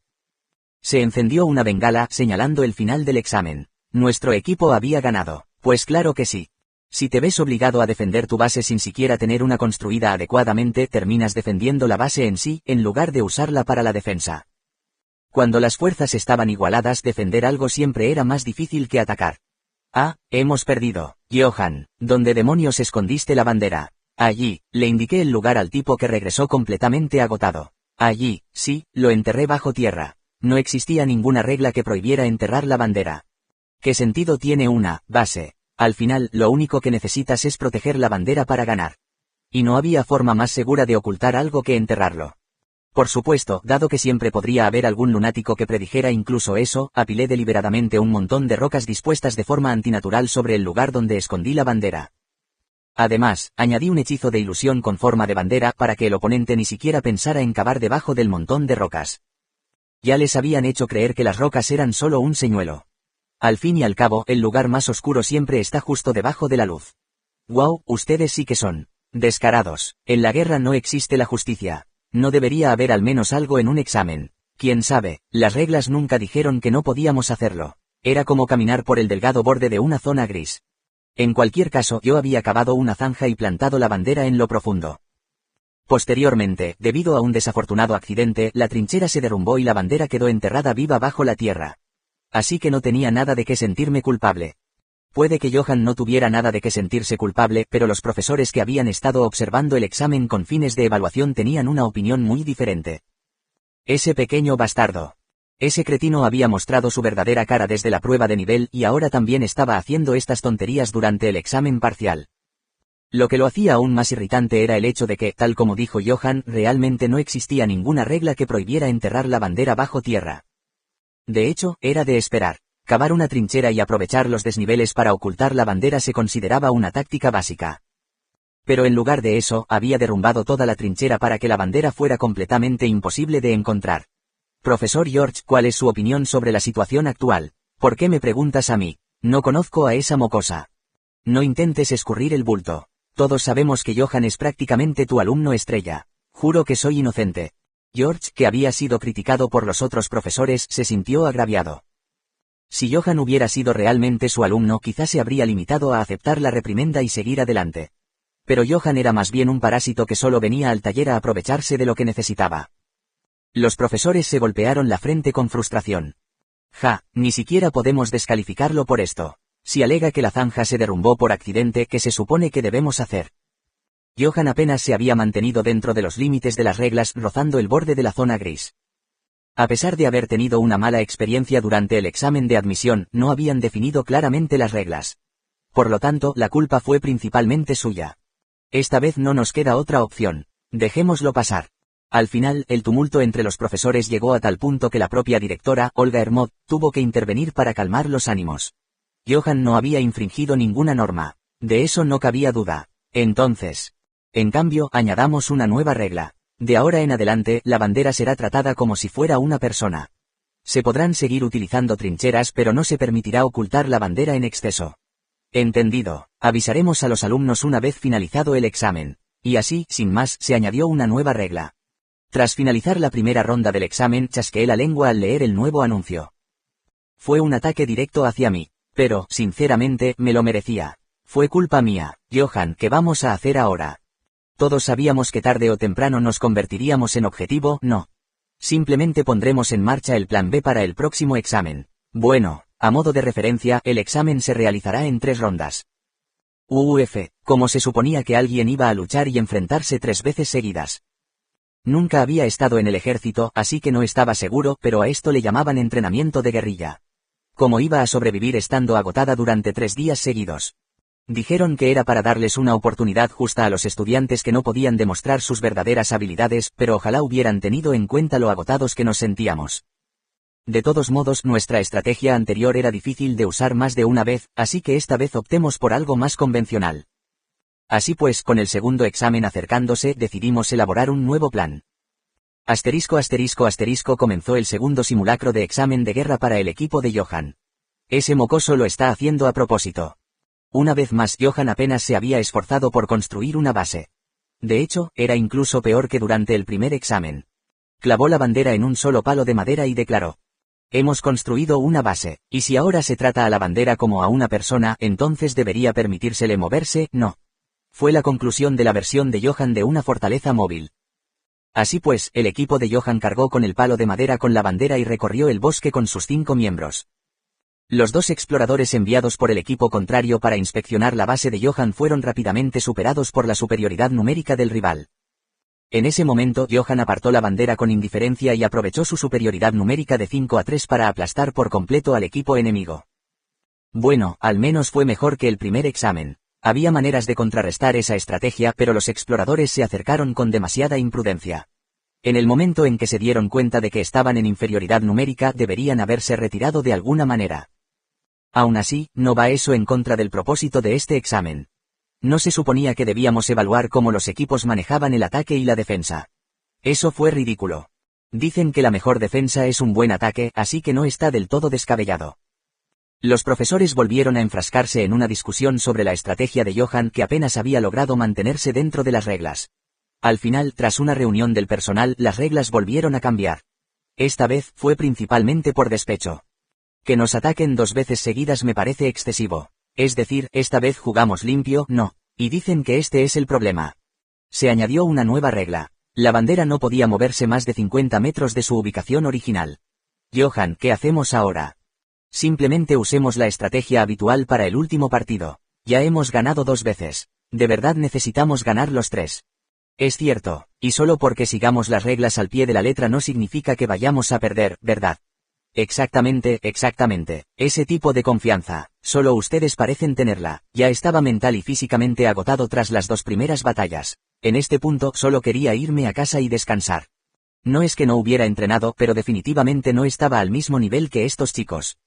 Se encendió una bengala, señalando el final del examen. Nuestro equipo había ganado. Pues claro que sí. Si te ves obligado a defender tu base sin siquiera tener una construida adecuadamente, terminas defendiendo la base en sí, en lugar de usarla para la defensa. Cuando las fuerzas estaban igualadas, defender algo siempre era más difícil que atacar. Hemos perdido. Johan, ¿dónde demonios escondiste la bandera? Allí, le indiqué el lugar al tipo que regresó completamente agotado. Allí, sí, lo enterré bajo tierra. No existía ninguna regla que prohibiera enterrar la bandera. ¿Qué sentido tiene una base? Al final, lo único que necesitas es proteger la bandera para ganar. Y no había forma más segura de ocultar algo que enterrarlo. Por supuesto, dado que siempre podría haber algún lunático que predijera incluso eso, apilé deliberadamente un montón de rocas dispuestas de forma antinatural sobre el lugar donde escondí la bandera. Además, añadí un hechizo de ilusión con forma de bandera para que el oponente ni siquiera pensara en cavar debajo del montón de rocas. Ya les habían hecho creer que las rocas eran solo un señuelo. Al fin y al cabo, el lugar más oscuro siempre está justo debajo de la luz. Wow, ustedes sí que son descarados. En la guerra no existe la justicia. No debería haber al menos algo en un examen. Quién sabe, las reglas nunca dijeron que no podíamos hacerlo. Era como caminar por el delgado borde de una zona gris. En cualquier caso, yo había cavado una zanja y plantado la bandera en lo profundo. Posteriormente, debido a un desafortunado accidente, la trinchera se derrumbó y la bandera quedó enterrada viva bajo la tierra. Así que no tenía nada de qué sentirme culpable. Puede que Johan no tuviera nada de qué sentirse culpable, pero los profesores que habían estado observando el examen con fines de evaluación tenían una opinión muy diferente. Ese pequeño bastardo. Ese cretino había mostrado su verdadera cara desde la prueba de nivel y ahora también estaba haciendo estas tonterías durante el examen parcial. Lo que lo hacía aún más irritante era el hecho de que, tal como dijo Johan, realmente no existía ninguna regla que prohibiera enterrar la bandera bajo tierra. De hecho, era de esperar. Cavar una trinchera y aprovechar los desniveles para ocultar la bandera se consideraba una táctica básica. Pero en lugar de eso, había derrumbado toda la trinchera para que la bandera fuera completamente imposible de encontrar. Profesor George, ¿cuál es su opinión sobre la situación actual? ¿Por qué me preguntas a mí? No conozco a esa mocosa. No intentes escurrir el bulto. Todos sabemos que Johan es prácticamente tu alumno estrella. Juro que soy inocente. George, que había sido criticado por los otros profesores, se sintió agraviado. Si Johan hubiera sido realmente su alumno, quizás se habría limitado a aceptar la reprimenda y seguir adelante. Pero Johan era más bien un parásito que solo venía al taller a aprovecharse de lo que necesitaba. Los profesores se golpearon la frente con frustración. Ni siquiera podemos descalificarlo por esto. Si alega que la zanja se derrumbó por accidente, ¿qué se supone que debemos hacer? Johan apenas se había mantenido dentro de los límites de las reglas, rozando el borde de la zona gris. A pesar de haber tenido una mala experiencia durante el examen de admisión, no habían definido claramente las reglas. Por lo tanto, la culpa fue principalmente suya. Esta vez no nos queda otra opción. Dejémoslo pasar. Al final, el tumulto entre los profesores llegó a tal punto que la propia directora, Olga Hermod, tuvo que intervenir para calmar los ánimos. Johan no había infringido ninguna norma. De eso no cabía duda. Entonces, en cambio, añadamos una nueva regla. De ahora en adelante, la bandera será tratada como si fuera una persona. Se podrán seguir utilizando trincheras, pero no se permitirá ocultar la bandera en exceso. Entendido. Avisaremos a los alumnos una vez finalizado el examen. Y así, sin más, se añadió una nueva regla. Tras finalizar la primera ronda del examen, chasqueé la lengua al leer el nuevo anuncio. Fue un ataque directo hacia mí. Pero, sinceramente, me lo merecía. Fue culpa mía. Johan, ¿qué vamos a hacer ahora? Todos sabíamos que tarde o temprano nos convertiríamos en objetivo, ¿no? Simplemente pondremos en marcha el plan B para el próximo examen. Bueno, a modo de referencia, el examen se realizará en 3 rondas. Como se suponía que alguien iba a luchar y enfrentarse 3 veces seguidas. Nunca había estado en el ejército, así que no estaba seguro, pero a esto le llamaban entrenamiento de guerrilla. ¿Cómo iba a sobrevivir estando agotada durante 3 días seguidos? Dijeron que era para darles una oportunidad justa a los estudiantes que no podían demostrar sus verdaderas habilidades, pero ojalá hubieran tenido en cuenta lo agotados que nos sentíamos. De todos modos, nuestra estrategia anterior era difícil de usar más de una vez, así que esta vez optemos por algo más convencional. Así pues, con el segundo examen acercándose, decidimos elaborar un nuevo plan. Comenzó el segundo simulacro de examen de guerra para el equipo de Johan. Ese mocoso lo está haciendo a propósito. Una vez más, Johan apenas se había esforzado por construir una base. De hecho, era incluso peor que durante el primer examen. Clavó la bandera en un solo palo de madera y declaró: hemos construido una base, y si ahora se trata a la bandera como a una persona, entonces debería permitírsele moverse, ¿no? Fue la conclusión de la versión de Johan de una fortaleza móvil. Así pues, el equipo de Johan cargó con el palo de madera con la bandera y recorrió el bosque con sus 5 miembros. Los 2 exploradores enviados por el equipo contrario para inspeccionar la base de Johan fueron rápidamente superados por la superioridad numérica del rival. En ese momento, Johan apartó la bandera con indiferencia y aprovechó su superioridad numérica de 5-3 para aplastar por completo al equipo enemigo. Bueno, al menos fue mejor que el primer examen. Había maneras de contrarrestar esa estrategia, pero los exploradores se acercaron con demasiada imprudencia. En el momento en que se dieron cuenta de que estaban en inferioridad numérica, deberían haberse retirado de alguna manera. Aún así, no va eso en contra del propósito de este examen. No se suponía que debíamos evaluar cómo los equipos manejaban el ataque y la defensa. Eso fue ridículo. Dicen que la mejor defensa es un buen ataque, así que no está del todo descabellado. Los profesores volvieron a enfrascarse en una discusión sobre la estrategia de Johan, que apenas había logrado mantenerse dentro de las reglas. Al final, tras una reunión del personal, las reglas volvieron a cambiar. Esta vez, fue principalmente por despecho. Que nos ataquen 2 veces seguidas me parece excesivo. Es decir, esta vez jugamos limpio, no. Y dicen que este es el problema. Se añadió una nueva regla. La bandera no podía moverse más de 50 metros de su ubicación original. Johan, ¿qué hacemos ahora? Simplemente usemos la estrategia habitual para el último partido. Ya hemos ganado 2 veces. De verdad necesitamos ganar los 3. Es cierto, y solo porque sigamos las reglas al pie de la letra no significa que vayamos a perder, ¿verdad? Exactamente. Ese tipo de confianza, solo ustedes parecen tenerla. Ya estaba mental y físicamente agotado tras las 2 primeras batallas. En este punto, solo quería irme a casa y descansar. No es que no hubiera entrenado, pero definitivamente no estaba al mismo nivel que estos chicos.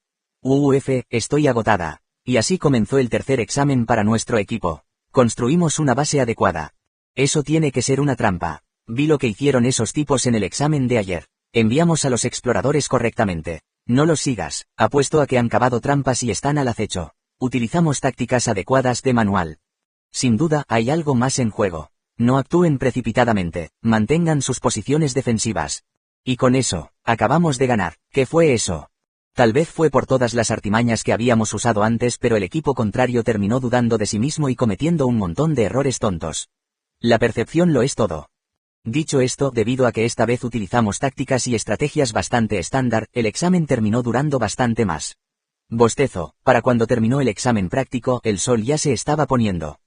Estoy agotada. Y así comenzó el tercer examen para nuestro equipo. Construimos una base adecuada. Eso tiene que ser una trampa. Vi lo que hicieron esos tipos en el examen de ayer. Enviamos a los exploradores correctamente. No los sigas, apuesto a que han cavado trampas y están al acecho. Utilizamos tácticas adecuadas de manual. Sin duda, hay algo más en juego. No actúen precipitadamente, mantengan sus posiciones defensivas. Y con eso, acabamos de ganar. ¿Qué fue eso? Tal vez fue por todas las artimañas que habíamos usado antes, pero el equipo contrario terminó dudando de sí mismo y cometiendo un montón de errores tontos. La percepción lo es todo. Dicho esto, debido a que esta vez utilizamos tácticas y estrategias bastante estándar, el examen terminó durando bastante más. Bostezo, para cuando terminó el examen práctico, el sol ya se estaba poniendo.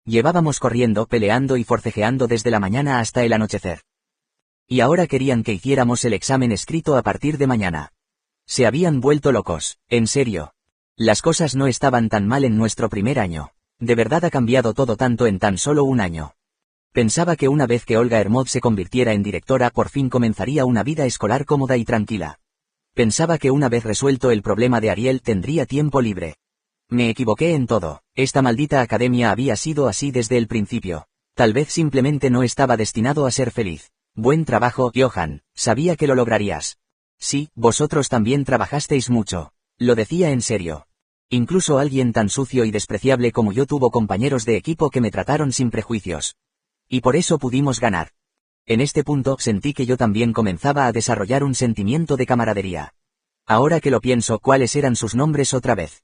Llevábamos corriendo, peleando y forcejeando desde la mañana hasta el anochecer. Y ahora querían que hiciéramos el examen escrito a partir de mañana. Se habían vuelto locos, en serio. Las cosas no estaban tan mal en nuestro primer año. De verdad ha cambiado todo tanto en tan solo un año. Pensaba que una vez que Olga Hermod se convirtiera en directora, por fin comenzaría una vida escolar cómoda y tranquila. Pensaba que una vez resuelto el problema de Ariel tendría tiempo libre. Me equivoqué en todo. Esta maldita academia había sido así desde el principio. Tal vez simplemente no estaba destinado a ser feliz. Buen trabajo, Johan. Sabía que lo lograrías. Sí, vosotros también trabajasteis mucho. Lo decía en serio. Incluso alguien tan sucio y despreciable como yo tuvo compañeros de equipo que me trataron sin prejuicios. Y por eso pudimos ganar. En este punto sentí que yo también comenzaba a desarrollar un sentimiento de camaradería. Ahora que lo pienso, ¿cuáles eran sus nombres otra vez?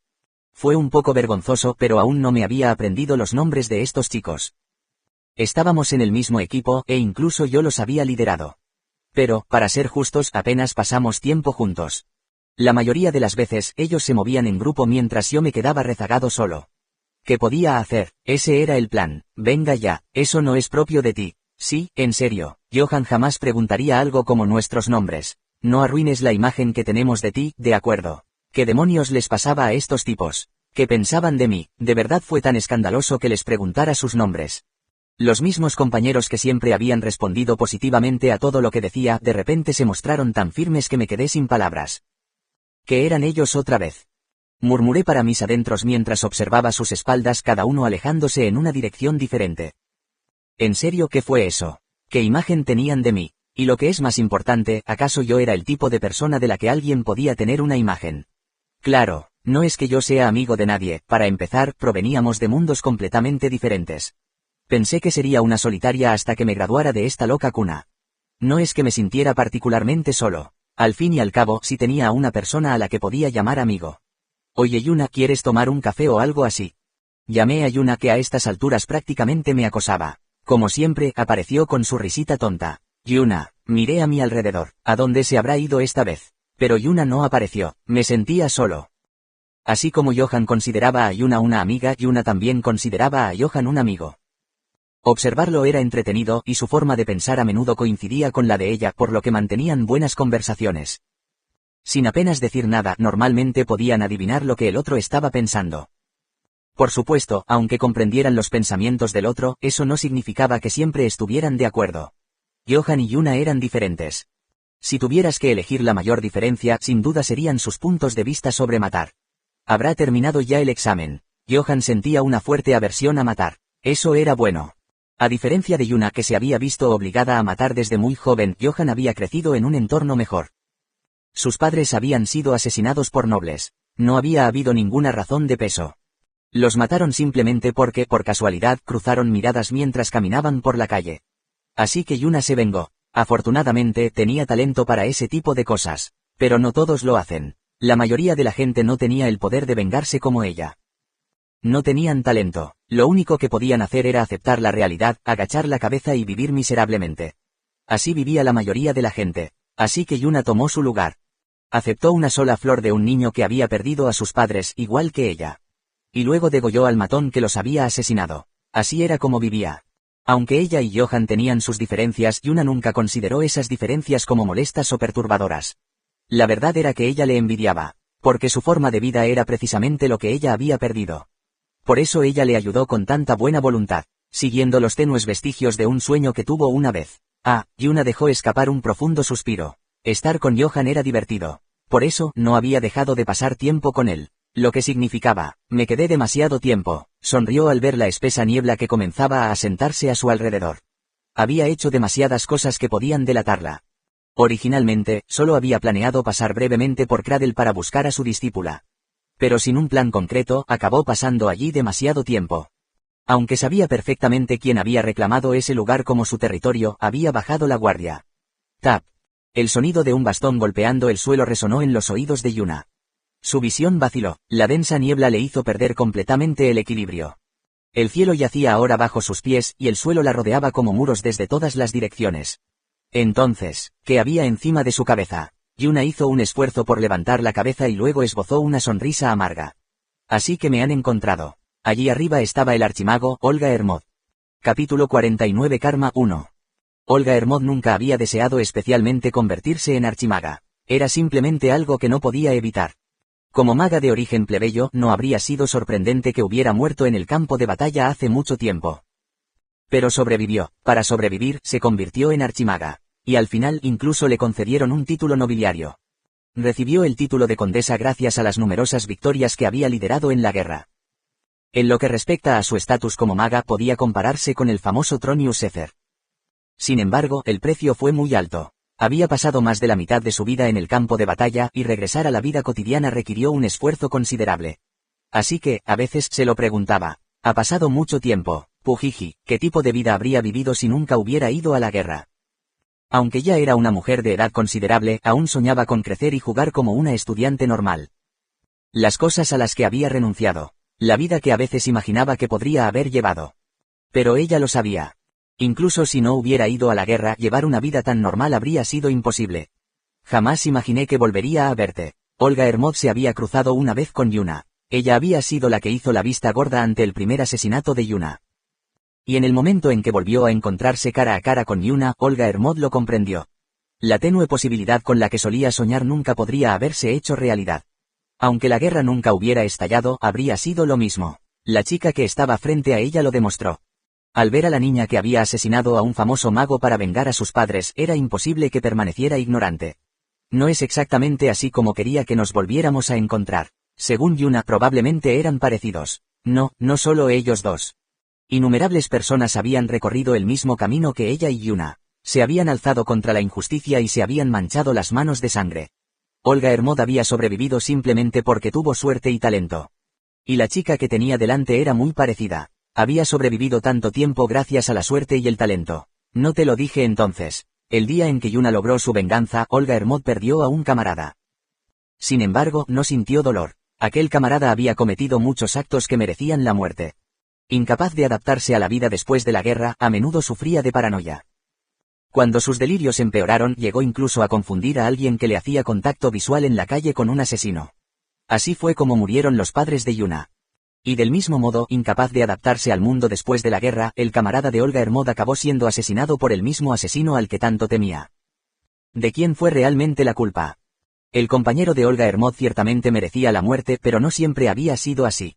Fue un poco vergonzoso, pero aún no me había aprendido los nombres de estos chicos. Estábamos en el mismo equipo, e incluso yo los había liderado. Pero, para ser justos, apenas pasamos tiempo juntos. La mayoría de las veces ellos se movían en grupo mientras yo me quedaba rezagado solo. ¿Qué podía hacer? Ese era el plan. Venga ya, eso no es propio de ti. Sí, en serio, Johan jamás preguntaría algo como nuestros nombres. No arruines la imagen que tenemos de ti, ¿de acuerdo? ¿Qué demonios les pasaba a estos tipos? ¿Qué pensaban de mí? De verdad fue tan escandaloso que les preguntara sus nombres. Los mismos compañeros que siempre habían respondido positivamente a todo lo que decía, de repente se mostraron tan firmes que me quedé sin palabras. ¿Qué eran ellos otra vez? Murmuré para mis adentros mientras observaba sus espaldas, cada uno alejándose en una dirección diferente. ¿En serio qué fue eso? ¿Qué imagen tenían de mí? Y lo que es más importante, ¿acaso yo era el tipo de persona de la que alguien podía tener una imagen? Claro, no es que yo sea amigo de nadie, para empezar, proveníamos de mundos completamente diferentes. Pensé que sería una solitaria hasta que me graduara de esta loca cuna. No es que me sintiera particularmente solo. Al fin y al cabo, sí tenía a una persona a la que podía llamar amigo. Oye Yuna, ¿quieres tomar un café o algo así? Llamé a Yuna, que a estas alturas prácticamente me acosaba. Como siempre, apareció con su risita tonta. Yuna, miré a mi alrededor. ¿A dónde se habrá ido esta vez? Pero Yuna no apareció. Me sentía solo. Así como Johan consideraba a Yuna una amiga, Yuna también consideraba a Johan un amigo. Observarlo era entretenido, y su forma de pensar a menudo coincidía con la de ella, por lo que mantenían buenas conversaciones. Sin apenas decir nada, normalmente podían adivinar lo que el otro estaba pensando. Por supuesto, aunque comprendieran los pensamientos del otro, eso no significaba que siempre estuvieran de acuerdo. Johan y Yuna eran diferentes. Si tuvieras que elegir la mayor diferencia, sin duda serían sus puntos de vista sobre matar. Habrá terminado ya el examen. Johan sentía una fuerte aversión a matar. Eso era bueno. A diferencia de Yuna, que se había visto obligada a matar desde muy joven, Johan había crecido en un entorno mejor. Sus padres habían sido asesinados por nobles. No había habido ninguna razón de peso. Los mataron simplemente porque, por casualidad, cruzaron miradas mientras caminaban por la calle. Así que Yuna se vengó. Afortunadamente, tenía talento para ese tipo de cosas. Pero no todos lo hacen. La mayoría de la gente no tenía el poder de vengarse como ella. No tenían talento. Lo único que podían hacer era aceptar la realidad, agachar la cabeza y vivir miserablemente. Así vivía la mayoría de la gente. Así que Yuna tomó su lugar. Aceptó una sola flor de un niño que había perdido a sus padres, igual que ella. Y luego degolló al matón que los había asesinado. Así era como vivía. Aunque ella y Johan tenían sus diferencias, Yuna nunca consideró esas diferencias como molestas o perturbadoras. La verdad era que ella le envidiaba, porque su forma de vida era precisamente lo que ella había perdido. Por eso ella le ayudó con tanta buena voluntad, siguiendo los tenues vestigios de un sueño que tuvo una vez. Yuna dejó escapar un profundo suspiro. Estar con Johan era divertido. Por eso, no había dejado de pasar tiempo con él. Lo que significaba, me quedé demasiado tiempo. Sonrió al ver la espesa niebla que comenzaba a asentarse a su alrededor. Había hecho demasiadas cosas que podían delatarla. Originalmente, solo había planeado pasar brevemente por Cradle para buscar a su discípula. Pero sin un plan concreto, acabó pasando allí demasiado tiempo. Aunque sabía perfectamente quién había reclamado ese lugar como su territorio, había bajado la guardia. Tap. El sonido de un bastón golpeando el suelo resonó en los oídos de Yuna. Su visión vaciló, la densa niebla le hizo perder completamente el equilibrio. El cielo yacía ahora bajo sus pies, y el suelo la rodeaba como muros desde todas las direcciones. Entonces, ¿qué había encima de su cabeza? Yuna hizo un esfuerzo por levantar la cabeza y luego esbozó una sonrisa amarga. Así que me han encontrado. Allí arriba estaba el archimago, Olga Hermod. Capítulo 49 Karma 1. Olga Hermod nunca había deseado especialmente convertirse en archimaga. Era simplemente algo que no podía evitar. Como maga de origen plebeyo, no habría sido sorprendente que hubiera muerto en el campo de batalla hace mucho tiempo. Pero sobrevivió. Para sobrevivir, se convirtió en archimaga. Y al final incluso le concedieron un título nobiliario. Recibió el título de condesa gracias a las numerosas victorias que había liderado en la guerra. En lo que respecta a su estatus como maga, podía compararse con el famoso Tronius Ether. Sin embargo, el precio fue muy alto. Había pasado más de la mitad de su vida en el campo de batalla, y regresar a la vida cotidiana requirió un esfuerzo considerable. Así que, a veces, se lo preguntaba. Ha pasado mucho tiempo, Pujiji, ¿qué tipo de vida habría vivido si nunca hubiera ido a la guerra? Aunque ya era una mujer de edad considerable, aún soñaba con crecer y jugar como una estudiante normal. Las cosas a las que había renunciado. La vida que a veces imaginaba que podría haber llevado. Pero ella lo sabía. Incluso si no hubiera ido a la guerra, llevar una vida tan normal habría sido imposible. Jamás imaginé que volvería a verte. Olga Hermod se había cruzado una vez con Yuna. Ella había sido la que hizo la vista gorda ante el primer asesinato de Yuna. Y en el momento en que volvió a encontrarse cara a cara con Yuna, Olga Hermod lo comprendió. La tenue posibilidad con la que solía soñar nunca podría haberse hecho realidad. Aunque la guerra nunca hubiera estallado, habría sido lo mismo. La chica que estaba frente a ella lo demostró. Al ver a la niña que había asesinado a un famoso mago para vengar a sus padres, era imposible que permaneciera ignorante. No es exactamente así como quería que nos volviéramos a encontrar. Según Yuna, probablemente eran parecidos. No, no solo ellos dos. Innumerables personas habían recorrido el mismo camino que ella y Yuna. Se habían alzado contra la injusticia y se habían manchado las manos de sangre. Olga Hermod había sobrevivido simplemente porque tuvo suerte y talento. Y la chica que tenía delante era muy parecida. Había sobrevivido tanto tiempo gracias a la suerte y el talento. No te lo dije entonces. El día en que Yuna logró su venganza, Olga Hermod perdió a un camarada. Sin embargo, no sintió dolor. Aquel camarada había cometido muchos actos que merecían la muerte. Incapaz de adaptarse a la vida después de la guerra, a menudo sufría de paranoia. Cuando sus delirios empeoraron, llegó incluso a confundir a alguien que le hacía contacto visual en la calle con un asesino. Así fue como murieron los padres de Yuna. Y del mismo modo, incapaz de adaptarse al mundo después de la guerra, el camarada de Olga Hermod acabó siendo asesinado por el mismo asesino al que tanto temía. ¿De quién fue realmente la culpa? El compañero de Olga Hermod ciertamente merecía la muerte, pero no siempre había sido así.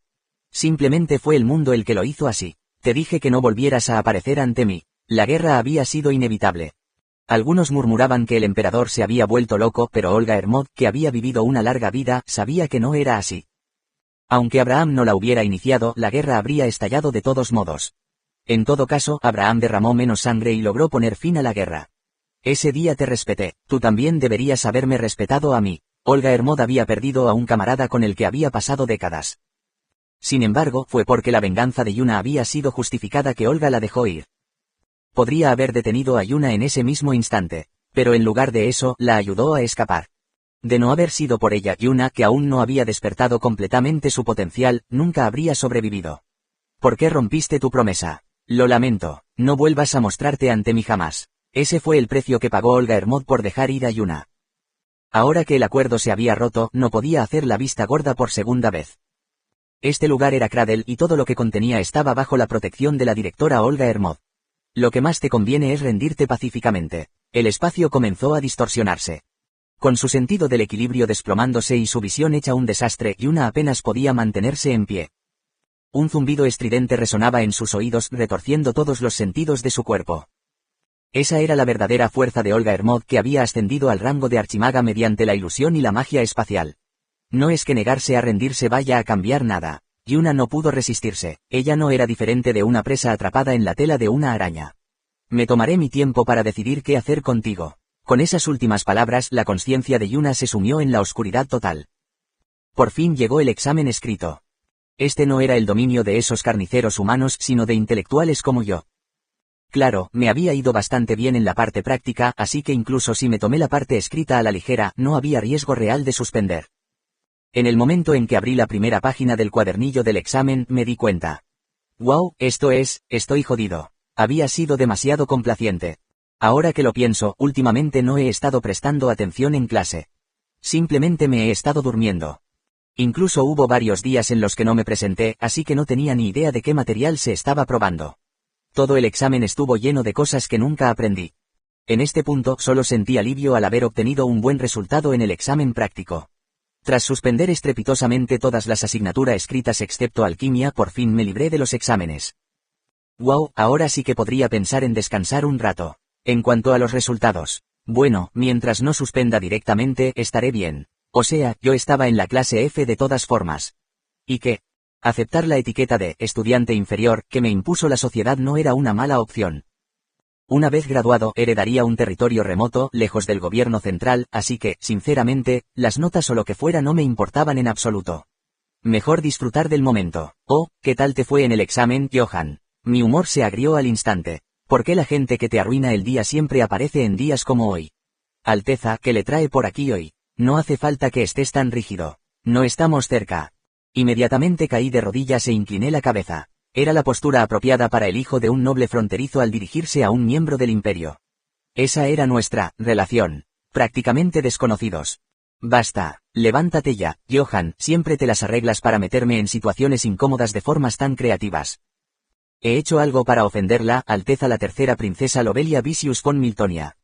Simplemente fue el mundo el que lo hizo así. Te dije que no volvieras a aparecer ante mí. La guerra había sido inevitable. Algunos murmuraban que el emperador se había vuelto loco, pero Olga Hermod, que había vivido una larga vida, sabía que no era así. Aunque Abraham no la hubiera iniciado, la guerra habría estallado de todos modos. En todo caso, Abraham derramó menos sangre y logró poner fin a la guerra. Ese día te respeté, tú también deberías haberme respetado a mí. Olga Hermod había perdido a un camarada con el que había pasado décadas. Sin embargo, fue porque la venganza de Yuna había sido justificada que Olga la dejó ir. Podría haber detenido a Yuna en ese mismo instante, pero en lugar de eso, la ayudó a escapar. De no haber sido por ella, Yuna, que aún no había despertado completamente su potencial, nunca habría sobrevivido. ¿Por qué rompiste tu promesa? Lo lamento, no vuelvas a mostrarte ante mí jamás. Ese fue el precio que pagó Olga Hermod por dejar ir a Yuna. Ahora que el acuerdo se había roto, no podía hacer la vista gorda por segunda vez. Este lugar era Cradle y todo lo que contenía estaba bajo la protección de la directora Olga Hermod. Lo que más te conviene es rendirte pacíficamente. El espacio comenzó a distorsionarse. Con su sentido del equilibrio desplomándose y su visión hecha un desastre, Yuna apenas podía mantenerse en pie. Un zumbido estridente resonaba en sus oídos, retorciendo todos los sentidos de su cuerpo. Esa era la verdadera fuerza de Olga Hermod, que había ascendido al rango de archimaga mediante la ilusión y la magia espacial. No es que negarse a rendirse vaya a cambiar nada. Yuna no pudo resistirse. Ella no era diferente de una presa atrapada en la tela de una araña. Me tomaré mi tiempo para decidir qué hacer contigo. Con esas últimas palabras, la conciencia de Yuna se sumió en la oscuridad total. Por fin llegó el examen escrito. Este no era el dominio de esos carniceros humanos, sino de intelectuales como yo. Claro, me había ido bastante bien en la parte práctica, así que incluso si me tomé la parte escrita a la ligera, no había riesgo real de suspender. En el momento en que abrí la primera página del cuadernillo del examen, me di cuenta. ¡Wow! Estoy jodido. Había sido demasiado complaciente. Ahora que lo pienso, últimamente no he estado prestando atención en clase. Simplemente me he estado durmiendo. Incluso hubo varios días en los que no me presenté, así que no tenía ni idea de qué material se estaba probando. Todo el examen estuvo lleno de cosas que nunca aprendí. En este punto, solo sentí alivio al haber obtenido un buen resultado en el examen práctico. Tras suspender estrepitosamente todas las asignaturas escritas excepto alquimia, por fin me libré de los exámenes. ¡Wow! Ahora sí que podría pensar en descansar un rato. En cuanto a los resultados, bueno, mientras no suspenda directamente, estaré bien. O sea, yo estaba en la clase F de todas formas. ¿Y qué? Aceptar la etiqueta de estudiante inferior que me impuso la sociedad no era una mala opción. Una vez graduado, heredaría un territorio remoto, lejos del gobierno central, así que, sinceramente, las notas o lo que fuera no me importaban en absoluto. Mejor disfrutar del momento. Oh, ¿qué tal te fue en el examen, Johan? Mi humor se agrió al instante. ¿Por qué la gente que te arruina el día siempre aparece en días como hoy? Alteza, ¿qué le trae por aquí hoy? No hace falta que estés tan rígido. No estamos cerca. Inmediatamente caí de rodillas e incliné la cabeza. Era la postura apropiada para el hijo de un noble fronterizo al dirigirse a un miembro del imperio. Esa era nuestra relación. Prácticamente desconocidos. Basta, levántate ya, Johann, siempre te las arreglas para meterme en situaciones incómodas de formas tan creativas. ¿He hecho algo para ofenderla, Alteza la tercera princesa Lobelia Vicius von Miltonia?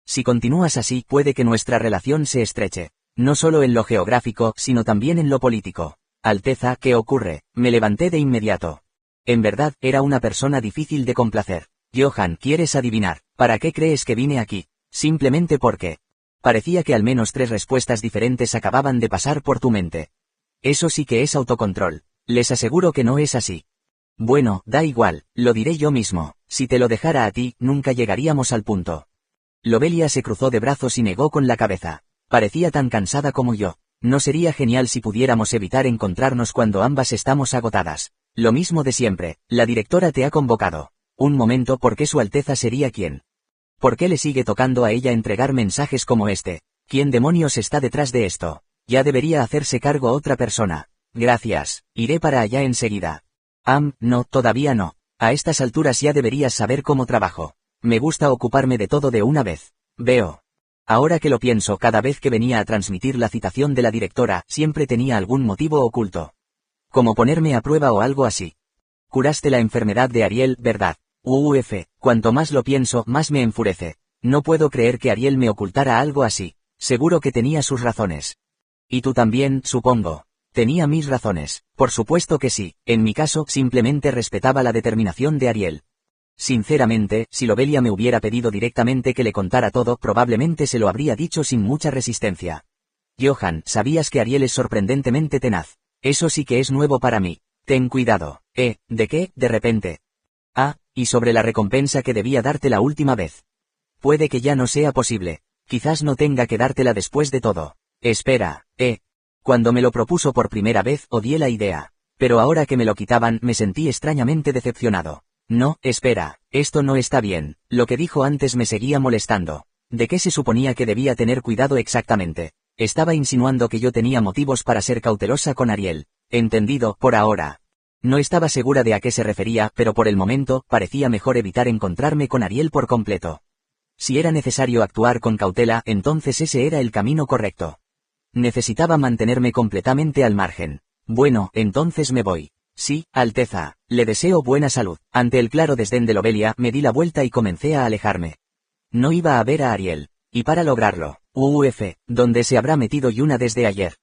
Si continúas así, puede que nuestra relación se estreche. No solo en lo geográfico, sino también en lo político. Alteza, ¿qué ocurre? Me levanté de inmediato. En verdad, era una persona difícil de complacer. Johann, ¿quieres adivinar? ¿Para qué crees que vine aquí? Simplemente porque. Parecía que al menos 3 respuestas diferentes acababan de pasar por tu mente. Eso sí que es autocontrol. Les aseguro que no es así. Bueno, da igual, lo diré yo mismo. Si te lo dejara a ti, nunca llegaríamos al punto. Lobelia se cruzó de brazos y negó con la cabeza. Parecía tan cansada como yo. ¿No sería genial si pudiéramos evitar encontrarnos cuando ambas estamos agotadas? Lo mismo de siempre, la directora te ha convocado. Un momento, ¿por qué Su Alteza sería quién? ¿Por qué le sigue tocando a ella entregar mensajes como este? ¿Quién demonios está detrás de esto? Ya debería hacerse cargo otra persona. Gracias, iré para allá enseguida. No, todavía no. A estas alturas ya deberías saber cómo trabajo. Me gusta ocuparme de todo de una vez. Veo. Ahora que lo pienso, cada vez que venía a transmitir la citación de la directora, siempre tenía algún motivo oculto. Como ponerme a prueba o algo así. Curaste la enfermedad de Ariel, ¿verdad? Cuanto más lo pienso, más me enfurece. No puedo creer que Ariel me ocultara algo así. Seguro que tenía sus razones. Y tú también, supongo. Tenía mis razones. Por supuesto que sí. En mi caso, simplemente respetaba la determinación de Ariel. Sinceramente, si Lobelia me hubiera pedido directamente que le contara todo, probablemente se lo habría dicho sin mucha resistencia. Johann, ¿sabías que Ariel es sorprendentemente tenaz? Eso sí que es nuevo para mí. Ten cuidado. ¿De qué? De repente. Y sobre la recompensa que debía darte la última vez. Puede que ya no sea posible. Quizás no tenga que dártela después de todo. Espera, Cuando me lo propuso por primera vez, odié la idea. Pero ahora que me lo quitaban, me sentí extrañamente decepcionado. No, espera, esto no está bien. Lo que dijo antes me seguía molestando. ¿De qué se suponía que debía tener cuidado exactamente? Estaba insinuando que yo tenía motivos para ser cautelosa con Ariel. Entendido, por ahora. No estaba segura de a qué se refería, pero por el momento, parecía mejor evitar encontrarme con Ariel por completo. Si era necesario actuar con cautela, entonces ese era el camino correcto. Necesitaba mantenerme completamente al margen. Bueno, entonces me voy. Sí, Alteza, le deseo buena salud. Ante el claro desdén de Lobelia, me di la vuelta y comencé a alejarme. No iba a ver a Ariel. Y para lograrlo, ¿dónde se habrá metido Yuna desde ayer?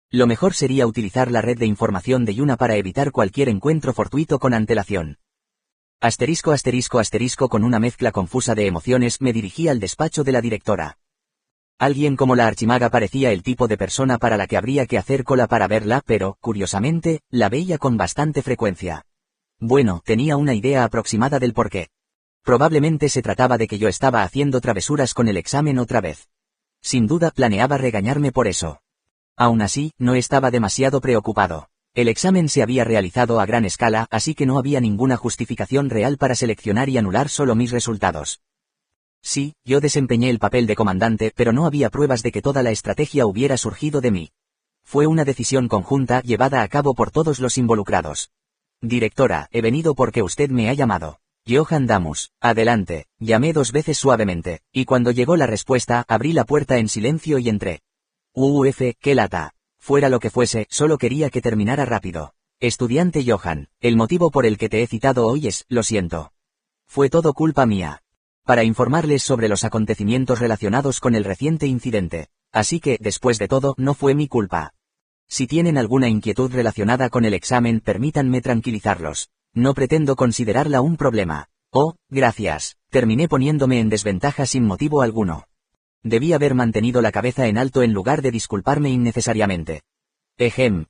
Lo mejor sería utilizar la red de información de Yuna para evitar cualquier encuentro fortuito con antelación. ***** Con una mezcla confusa de emociones me dirigí al despacho de la directora. Alguien como la archimaga parecía el tipo de persona para la que habría que hacer cola para verla, pero, curiosamente, la veía con bastante frecuencia. Bueno, tenía una idea aproximada del porqué. Probablemente se trataba de que yo estaba haciendo travesuras con el examen otra vez. Sin duda planeaba regañarme por eso. Aún así, no estaba demasiado preocupado. El examen se había realizado a gran escala, así que no había ninguna justificación real para seleccionar y anular solo mis resultados. Sí, yo desempeñé el papel de comandante, pero no había pruebas de que toda la estrategia hubiera surgido de mí. Fue una decisión conjunta llevada a cabo por todos los involucrados. Directora, he venido porque usted me ha llamado. Johann Damus, adelante, llamé 2 veces suavemente, y cuando llegó la respuesta, abrí la puerta en silencio y entré. Qué lata. Fuera lo que fuese, solo quería que terminara rápido. Estudiante Johann, el motivo por el que te he citado hoy es, lo siento. Fue todo culpa mía. Para informarles sobre los acontecimientos relacionados con el reciente incidente. Así que, después de todo, no fue mi culpa. Si tienen alguna inquietud relacionada con el examen, permítanme tranquilizarlos. No pretendo considerarla un problema. Gracias. Terminé poniéndome en desventaja sin motivo alguno. Debí haber mantenido la cabeza en alto en lugar de disculparme innecesariamente.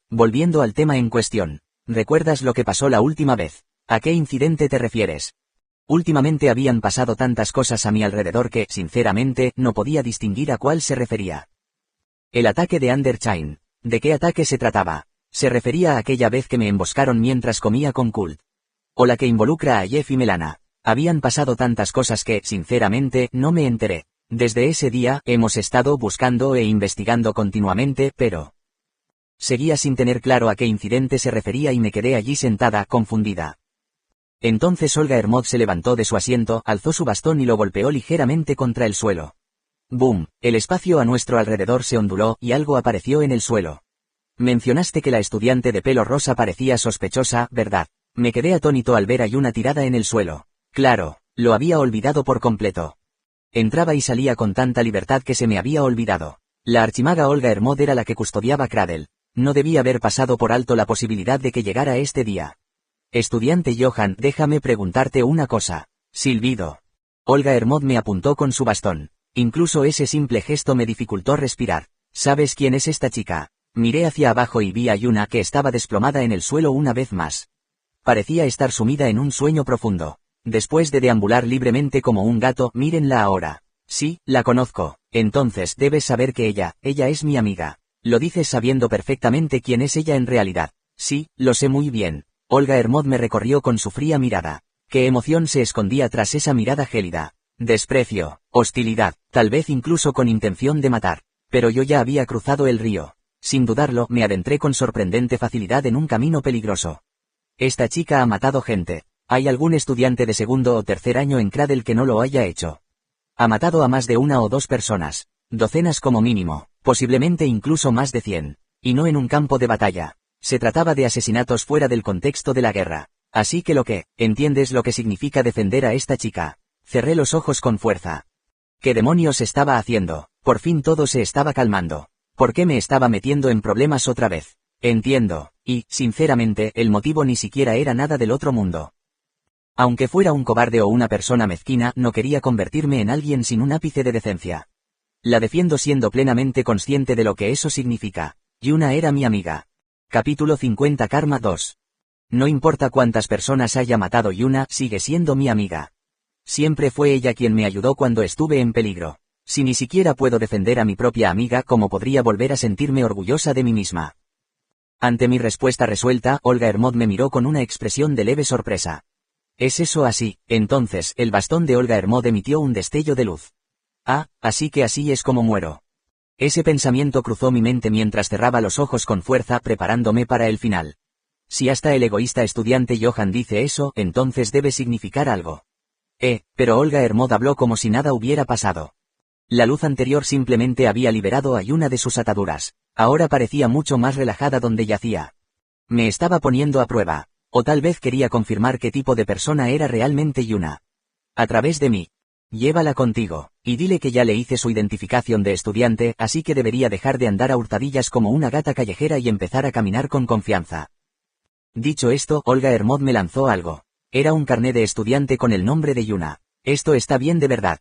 Volviendo al tema en cuestión. ¿Recuerdas lo que pasó la última vez? ¿A qué incidente te refieres? Últimamente habían pasado tantas cosas a mi alrededor que, sinceramente, no podía distinguir a cuál se refería. El ataque de Underchain. ¿De qué ataque se trataba? ¿Se refería a aquella vez que me emboscaron mientras comía con Kult? ¿O la que involucra a Jeff y Melana? Habían pasado tantas cosas que, sinceramente, no me enteré. Desde ese día, hemos estado buscando e investigando continuamente, pero... Seguía sin tener claro a qué incidente se refería y me quedé allí sentada, confundida. Entonces Olga Hermod se levantó de su asiento, alzó su bastón y lo golpeó ligeramente contra el suelo. ¡Bum! El espacio a nuestro alrededor se onduló y algo apareció en el suelo. Mencionaste que la estudiante de pelo rosa parecía sospechosa, ¿verdad? Me quedé atónito al ver a Yuna tirada en el suelo. Claro, lo había olvidado por completo. Entraba y salía con tanta libertad que se me había olvidado. La archimaga Olga Hermod era la que custodiaba Cradle. No debía haber pasado por alto la posibilidad de que llegara este día. Estudiante Johan, déjame preguntarte una cosa. Silbido. Olga Hermod me apuntó con su bastón. Incluso ese simple gesto me dificultó respirar. ¿Sabes quién es esta chica? Miré hacia abajo y vi a Yuna que estaba desplomada en el suelo una vez más. Parecía estar sumida en un sueño profundo. Después de deambular libremente como un gato, mírenla ahora. Sí, la conozco. Entonces debes saber que ella es mi amiga. Lo dices sabiendo perfectamente quién es ella en realidad. Sí, lo sé muy bien. Olga Hermod me recorrió con su fría mirada. ¿Qué emoción se escondía tras esa mirada gélida? Desprecio, hostilidad, tal vez incluso con intención de matar. Pero yo ya había cruzado el río. Sin dudarlo, me adentré con sorprendente facilidad en un camino peligroso. Esta chica ha matado gente. ¿Hay algún estudiante de segundo o tercer año en Cradle que no lo haya hecho? Ha matado a más de 1 o 2 personas. Docenas como mínimo, posiblemente incluso más de 100. Y no en un campo de batalla. Se trataba de asesinatos fuera del contexto de la guerra. Así que ¿entiendes lo que significa defender a esta chica? Cerré los ojos con fuerza. ¿Qué demonios estaba haciendo? Por fin todo se estaba calmando. ¿Por qué me estaba metiendo en problemas otra vez? Entiendo, y, sinceramente, el motivo ni siquiera era nada del otro mundo. Aunque fuera un cobarde o una persona mezquina, no quería convertirme en alguien sin un ápice de decencia. La defiendo siendo plenamente consciente de lo que eso significa. Yuna era mi amiga. Capítulo 50 Karma 2. No importa cuántas personas haya matado Yuna, sigue siendo mi amiga. Siempre fue ella quien me ayudó cuando estuve en peligro. Si ni siquiera puedo defender a mi propia amiga, ¿cómo podría volver a sentirme orgullosa de mí misma? Ante mi respuesta resuelta, Olga Hermod me miró con una expresión de leve sorpresa. ¿Es eso así? Entonces, el bastón de Olga Hermod emitió un destello de luz. Ah, así que así es como muero. Ese pensamiento cruzó mi mente mientras cerraba los ojos con fuerza preparándome para el final. Si hasta el egoísta estudiante Johan dice eso, entonces debe significar algo. Pero Olga Hermod habló como si nada hubiera pasado. La luz anterior simplemente había liberado a Yuna de sus ataduras. Ahora parecía mucho más relajada donde yacía. Me estaba poniendo a prueba. O tal vez quería confirmar qué tipo de persona era realmente Yuna. A través de mí. Llévala contigo, y dile que ya le hice su identificación de estudiante, así que debería dejar de andar a hurtadillas como una gata callejera y empezar a caminar con confianza. Dicho esto, Olga Hermod me lanzó algo. Era un carné de estudiante con el nombre de Yuna. Esto está bien de verdad.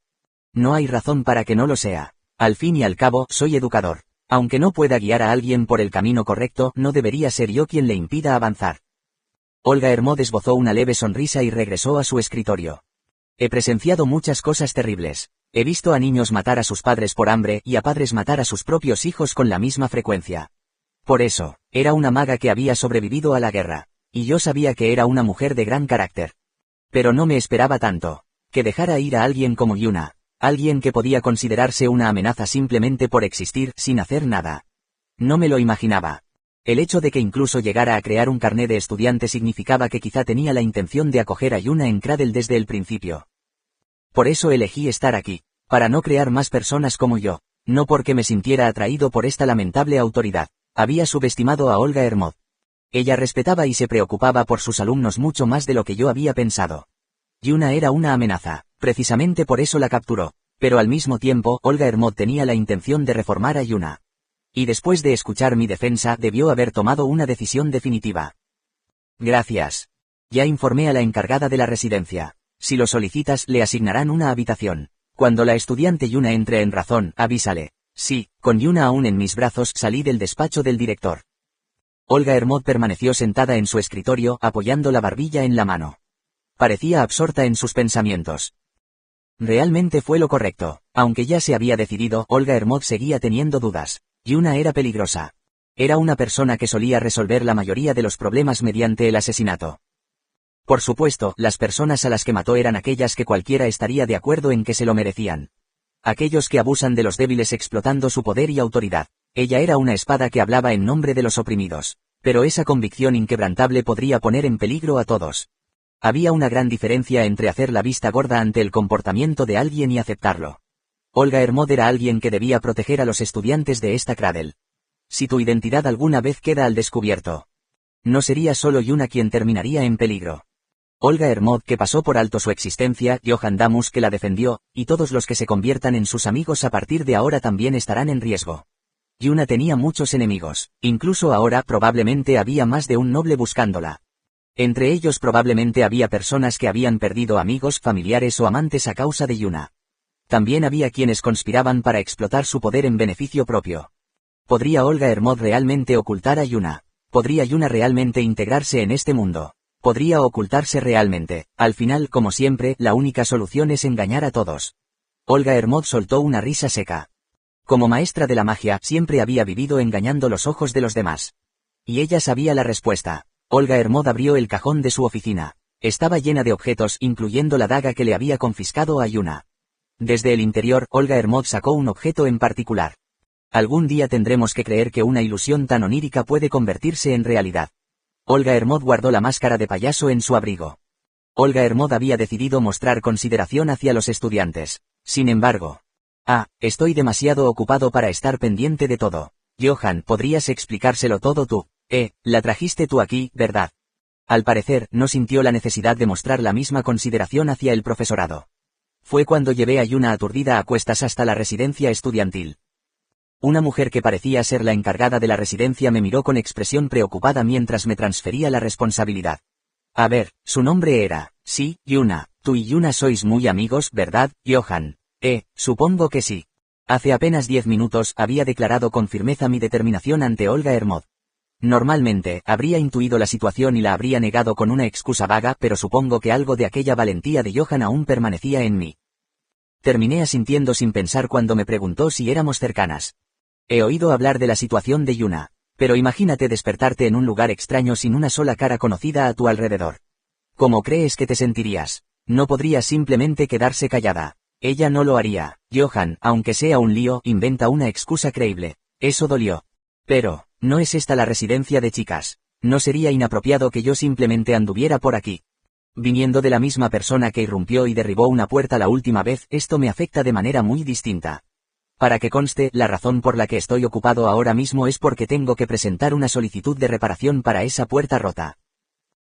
No hay razón para que no lo sea. Al fin y al cabo, soy educador. Aunque no pueda guiar a alguien por el camino correcto, no debería ser yo quien le impida avanzar. Olga Hermod esbozó una leve sonrisa y regresó a su escritorio. He presenciado muchas cosas terribles. He visto a niños matar a sus padres por hambre y a padres matar a sus propios hijos con la misma frecuencia. Por eso, era una maga que había sobrevivido a la guerra. Y yo sabía que era una mujer de gran carácter. Pero no me esperaba tanto. Que dejara ir a alguien como Yuna. Alguien que podía considerarse una amenaza simplemente por existir, sin hacer nada. No me lo imaginaba. El hecho de que incluso llegara a crear un carné de estudiante significaba que quizá tenía la intención de acoger a Yuna en Cradle desde el principio. Por eso elegí estar aquí, para no crear más personas como yo, no porque me sintiera atraído por esta lamentable autoridad. Había subestimado a Olga Hermod. Ella respetaba y se preocupaba por sus alumnos mucho más de lo que yo había pensado. Yuna era una amenaza, precisamente por eso la capturó, pero al mismo tiempo, Olga Hermod tenía la intención de reformar a Yuna. Y después de escuchar mi defensa, debió haber tomado una decisión definitiva. Gracias. Ya informé a la encargada de la residencia. Si lo solicitas, le asignarán una habitación. Cuando la estudiante Yuna entre en razón, avísale. Sí, con Yuna aún en mis brazos, salí del despacho del director. Olga Hermod permaneció sentada en su escritorio, apoyando la barbilla en la mano. Parecía absorta en sus pensamientos. Realmente fue lo correcto. Aunque ya se había decidido, Olga Hermod seguía teniendo dudas. Yuna era peligrosa. Era una persona que solía resolver la mayoría de los problemas mediante el asesinato. Por supuesto, las personas a las que mató eran aquellas que cualquiera estaría de acuerdo en que se lo merecían. Aquellos que abusan de los débiles explotando su poder y autoridad. Ella era una espada que hablaba en nombre de los oprimidos. Pero esa convicción inquebrantable podría poner en peligro a todos. Había una gran diferencia entre hacer la vista gorda ante el comportamiento de alguien y aceptarlo. Olga Hermod era alguien que debía proteger a los estudiantes de esta Cradle. Si tu identidad alguna vez queda al descubierto, no sería solo Yuna quien terminaría en peligro. Olga Hermod, que pasó por alto su existencia, Johan Damus, que la defendió, y todos los que se conviertan en sus amigos a partir de ahora también estarán en riesgo. Yuna tenía muchos enemigos, incluso ahora probablemente había más de un noble buscándola. Entre ellos probablemente había personas que habían perdido amigos, familiares o amantes a causa de Yuna. También había quienes conspiraban para explotar su poder en beneficio propio. ¿Podría Olga Hermod realmente ocultar a Yuna? ¿Podría Yuna realmente integrarse en este mundo? ¿Podría ocultarse realmente? Al final, como siempre, la única solución es engañar a todos. Olga Hermod soltó una risa seca. Como maestra de la magia, siempre había vivido engañando los ojos de los demás. Y ella sabía la respuesta. Olga Hermod abrió el cajón de su oficina. Estaba llena de objetos, incluyendo la daga que le había confiscado a Yuna. Desde el interior, Olga Hermod sacó un objeto en particular. Algún día tendremos que creer que una ilusión tan onírica puede convertirse en realidad. Olga Hermod guardó la máscara de payaso en su abrigo. Olga Hermod había decidido mostrar consideración hacia los estudiantes. Sin embargo, estoy demasiado ocupado para estar pendiente de todo. Johan, ¿podrías explicárselo todo tú? La trajiste tú aquí, ¿verdad? Al parecer, no sintió la necesidad de mostrar la misma consideración hacia el profesorado. Fue cuando llevé a Yuna aturdida a cuestas hasta la residencia estudiantil. Una mujer que parecía ser la encargada de la residencia me miró con expresión preocupada mientras me transfería la responsabilidad. A ver, su nombre era, sí, Yuna. Tú y Yuna sois muy amigos, ¿verdad, Johan? Supongo que sí. Hace apenas 10 minutos había declarado con firmeza mi determinación ante Olga Hermod. Normalmente, habría intuido la situación y la habría negado con una excusa vaga, pero supongo que algo de aquella valentía de Johan aún permanecía en mí. Terminé asintiendo sin pensar cuando me preguntó si éramos cercanas. He oído hablar de la situación de Yuna, pero imagínate despertarte en un lugar extraño sin una sola cara conocida a tu alrededor. ¿Cómo crees que te sentirías? No podría simplemente quedarse callada. Ella no lo haría. Johan, aunque sea un lío, inventa una excusa creíble. Eso dolió. Pero, ¿no es esta la residencia de chicas? ¿No sería inapropiado que yo simplemente anduviera por aquí? Viniendo de la misma persona que irrumpió y derribó una puerta la última vez, esto me afecta de manera muy distinta. Para que conste, la razón por la que estoy ocupado ahora mismo es porque tengo que presentar una solicitud de reparación para esa puerta rota.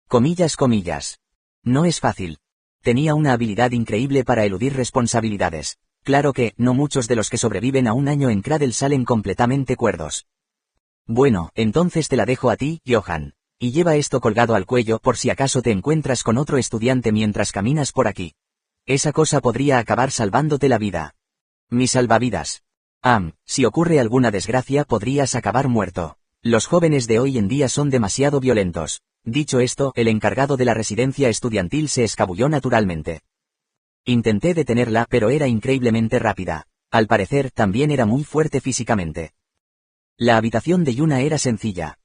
Comillas, comillas. No es fácil. Tenía una habilidad increíble para eludir responsabilidades. Claro que, no muchos de los que sobreviven a un año en Cradle salen completamente cuerdos. Bueno, entonces te la dejo a ti, Johan. Y lleva esto colgado al cuello por si acaso te encuentras con otro estudiante mientras caminas por aquí. Esa cosa podría acabar salvándote la vida. Mi salvavidas. Si ocurre alguna desgracia podrías acabar muerto. Los jóvenes de hoy en día son demasiado violentos. Dicho esto, el encargado de la residencia estudiantil se escabulló naturalmente. Intenté detenerla, pero era increíblemente rápida. Al parecer, también era muy fuerte físicamente. La habitación de Yuna era sencilla.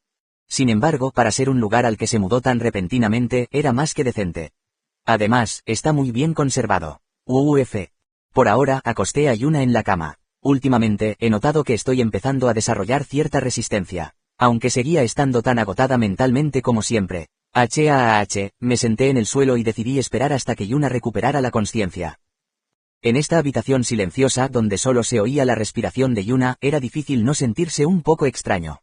Sin embargo, para ser un lugar al que se mudó tan repentinamente, era más que decente. Además, está muy bien conservado. Por ahora, acosté a Yuna en la cama. Últimamente, he notado que estoy empezando a desarrollar cierta resistencia. Aunque seguía estando tan agotada mentalmente como siempre. Me senté en el suelo y decidí esperar hasta que Yuna recuperara la consciencia. En esta habitación silenciosa, donde solo se oía la respiración de Yuna, era difícil no sentirse un poco extraño.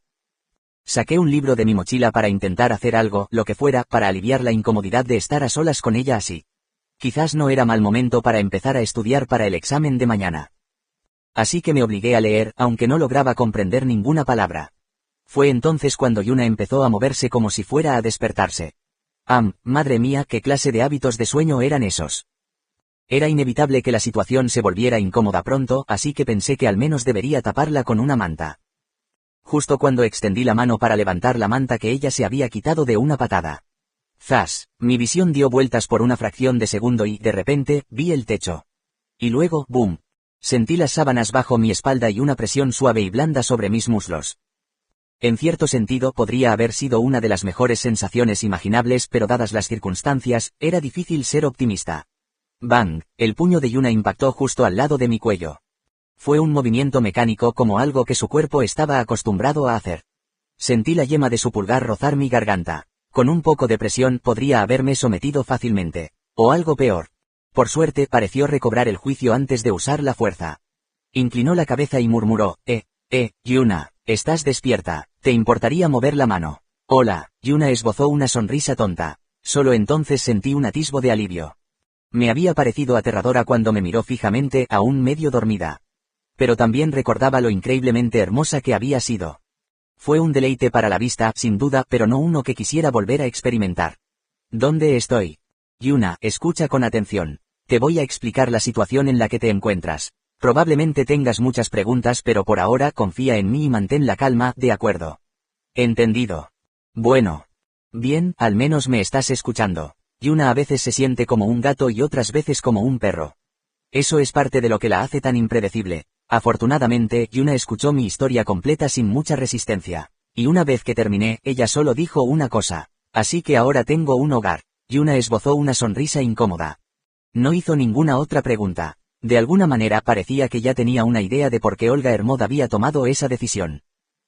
Saqué un libro de mi mochila para intentar hacer algo, lo que fuera, para aliviar la incomodidad de estar a solas con ella así. Quizás no era mal momento para empezar a estudiar para el examen de mañana. Así que me obligué a leer, aunque no lograba comprender ninguna palabra. Fue entonces cuando Yuna empezó a moverse como si fuera a despertarse. Madre mía, ¿qué clase de hábitos de sueño eran esos? Era inevitable que la situación se volviera incómoda pronto, así que pensé que al menos debería taparla con una manta. Justo cuando extendí la mano para levantar la manta que ella se había quitado de una patada. ¡Zas! Mi visión dio vueltas por una fracción de segundo y, de repente, vi el techo. Y luego, ¡boom! Sentí las sábanas bajo mi espalda y una presión suave y blanda sobre mis muslos. En cierto sentido podría haber sido una de las mejores sensaciones imaginables, pero dadas las circunstancias, era difícil ser optimista. ¡Bang! El puño de Yuna impactó justo al lado de mi cuello. Fue un movimiento mecánico como algo que su cuerpo estaba acostumbrado a hacer. Sentí la yema de su pulgar rozar mi garganta. Con un poco de presión podría haberme sometido fácilmente. O algo peor. Por suerte pareció recobrar el juicio antes de usar la fuerza. Inclinó la cabeza y murmuró, Yuna, estás despierta, ¿te importaría mover la mano? Hola, Yuna esbozó una sonrisa tonta. Solo entonces sentí un atisbo de alivio. Me había parecido aterradora cuando me miró fijamente, aún medio dormida. Pero también recordaba lo increíblemente hermosa que había sido. Fue un deleite para la vista, sin duda, pero no uno que quisiera volver a experimentar. ¿Dónde estoy? Yuna, escucha con atención. Te voy a explicar la situación en la que te encuentras. Probablemente tengas muchas preguntas, pero por ahora confía en mí y mantén la calma, ¿de acuerdo? Entendido. Bueno. Bien, al menos me estás escuchando. Yuna a veces se siente como un gato y otras veces como un perro. Eso es parte de lo que la hace tan impredecible. Afortunadamente, Yuna escuchó mi historia completa sin mucha resistencia. Y una vez que terminé, ella solo dijo una cosa. Así que ahora tengo un hogar. Yuna esbozó una sonrisa incómoda. No hizo ninguna otra pregunta. De alguna manera parecía que ya tenía una idea de por qué Olga Hermod había tomado esa decisión.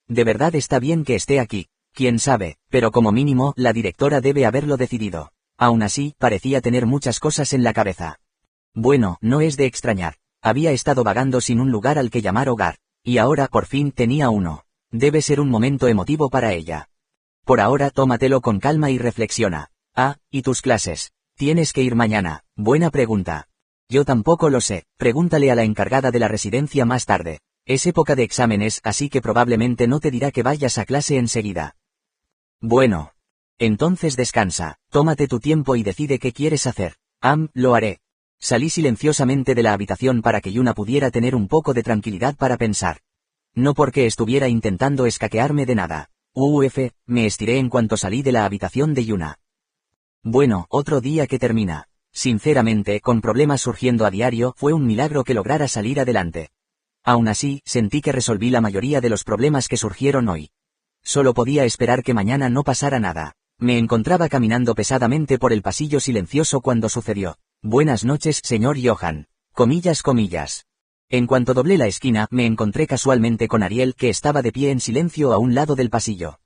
De verdad está bien que esté aquí. Quién sabe, pero como mínimo, la directora debe haberlo decidido. Aún así, parecía tener muchas cosas en la cabeza. Bueno, no es de extrañar. Había estado vagando sin un lugar al que llamar hogar. Y ahora por fin tenía uno. Debe ser un momento emotivo para ella. Por ahora tómatelo con calma y reflexiona. Ah, ¿y tus clases? ¿Tienes que ir mañana? Buena pregunta. Yo tampoco lo sé, pregúntale a la encargada de la residencia más tarde. Es época de exámenes, así que probablemente no te dirá que vayas a clase enseguida. Bueno. Entonces descansa, tómate tu tiempo y decide qué quieres hacer. Lo haré. Salí silenciosamente de la habitación para que Yuna pudiera tener un poco de tranquilidad para pensar. No porque estuviera intentando escaquearme de nada. Me estiré en cuanto salí de la habitación de Yuna. Bueno, otro día que termina. Sinceramente, con problemas surgiendo a diario, fue un milagro que lograra salir adelante. Aún así, sentí que resolví la mayoría de los problemas que surgieron hoy. Solo podía esperar que mañana no pasara nada. Me encontraba caminando pesadamente por el pasillo silencioso cuando sucedió. Buenas noches, señor Johan. Comillas. En cuanto doblé la esquina, me encontré casualmente con Ariel, que estaba de pie en silencio a un lado del pasillo.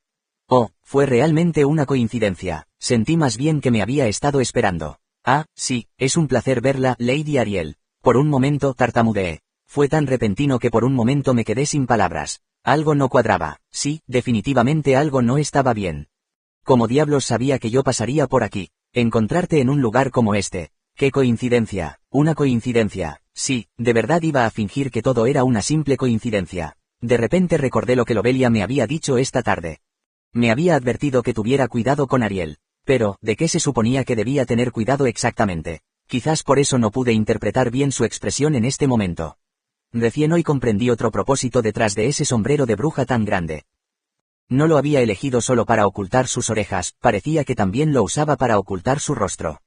Oh, fue realmente una coincidencia. Sentí más bien que me había estado esperando. Ah, sí, es un placer verla, Lady Ariel. Por un momento tartamudeé. Fue tan repentino que por un momento me quedé sin palabras. Algo no cuadraba. Sí, definitivamente algo no estaba bien. ¿Cómo diablos sabía que yo pasaría por aquí? Encontrarte en un lugar como este. ¡Qué coincidencia! Una coincidencia. Sí, de verdad iba a fingir que todo era una simple coincidencia. De repente recordé lo que Lobelia me había dicho esta tarde. Me había advertido que tuviera cuidado con Ariel. Pero, ¿de qué se suponía que debía tener cuidado exactamente? Quizás por eso no pude interpretar bien su expresión en este momento. Recién hoy comprendí otro propósito detrás de ese sombrero de bruja tan grande. No lo había elegido solo para ocultar sus orejas, parecía que también lo usaba para ocultar su rostro.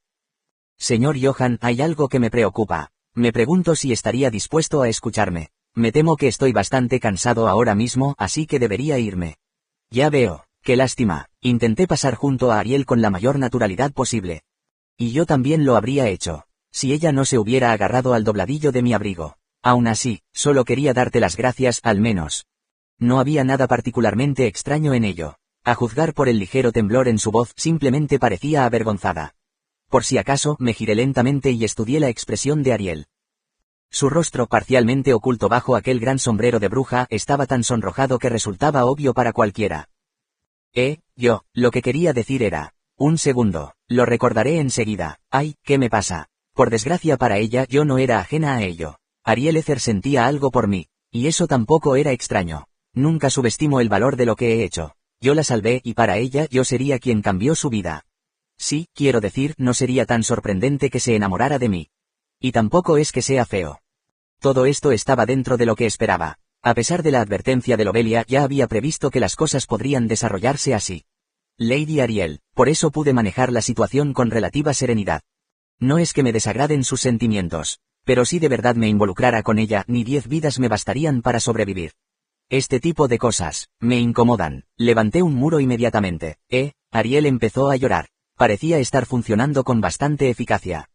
Señor Johan, hay algo que me preocupa. Me pregunto si estaría dispuesto a escucharme. Me temo que estoy bastante cansado ahora mismo, así que debería irme. Ya veo, qué lástima. Intenté pasar junto a Ariel con la mayor naturalidad posible. Y yo también lo habría hecho, si ella no se hubiera agarrado al dobladillo de mi abrigo. Aún así, solo quería darte las gracias, al menos. No había nada particularmente extraño en ello. A juzgar por el ligero temblor en su voz, simplemente parecía avergonzada. Por si acaso, me giré lentamente y estudié la expresión de Ariel. Su rostro, parcialmente oculto bajo aquel gran sombrero de bruja, estaba tan sonrojado que resultaba obvio para cualquiera. Lo que quería decir era... Un segundo, lo recordaré enseguida. Ay, ¿qué me pasa? Por desgracia para ella, yo no era ajena a ello. Ariel Ether sentía algo por mí, y eso tampoco era extraño. Nunca subestimo el valor de lo que he hecho. Yo la salvé y para ella yo sería quien cambió su vida. Sí, quiero decir, no sería tan sorprendente que se enamorara de mí. Y tampoco es que sea feo. Todo esto estaba dentro de lo que esperaba. A pesar de la advertencia de Lobelia, ya había previsto que las cosas podrían desarrollarse así. Lady Ariel, por eso pude manejar la situación con relativa serenidad. No es que me desagraden sus sentimientos, pero si de verdad me involucrara con ella, ni 10 vidas me bastarían para sobrevivir. Este tipo de cosas, me incomodan. Levanté un muro inmediatamente. Ariel empezó a llorar. Parecía estar funcionando con bastante eficacia.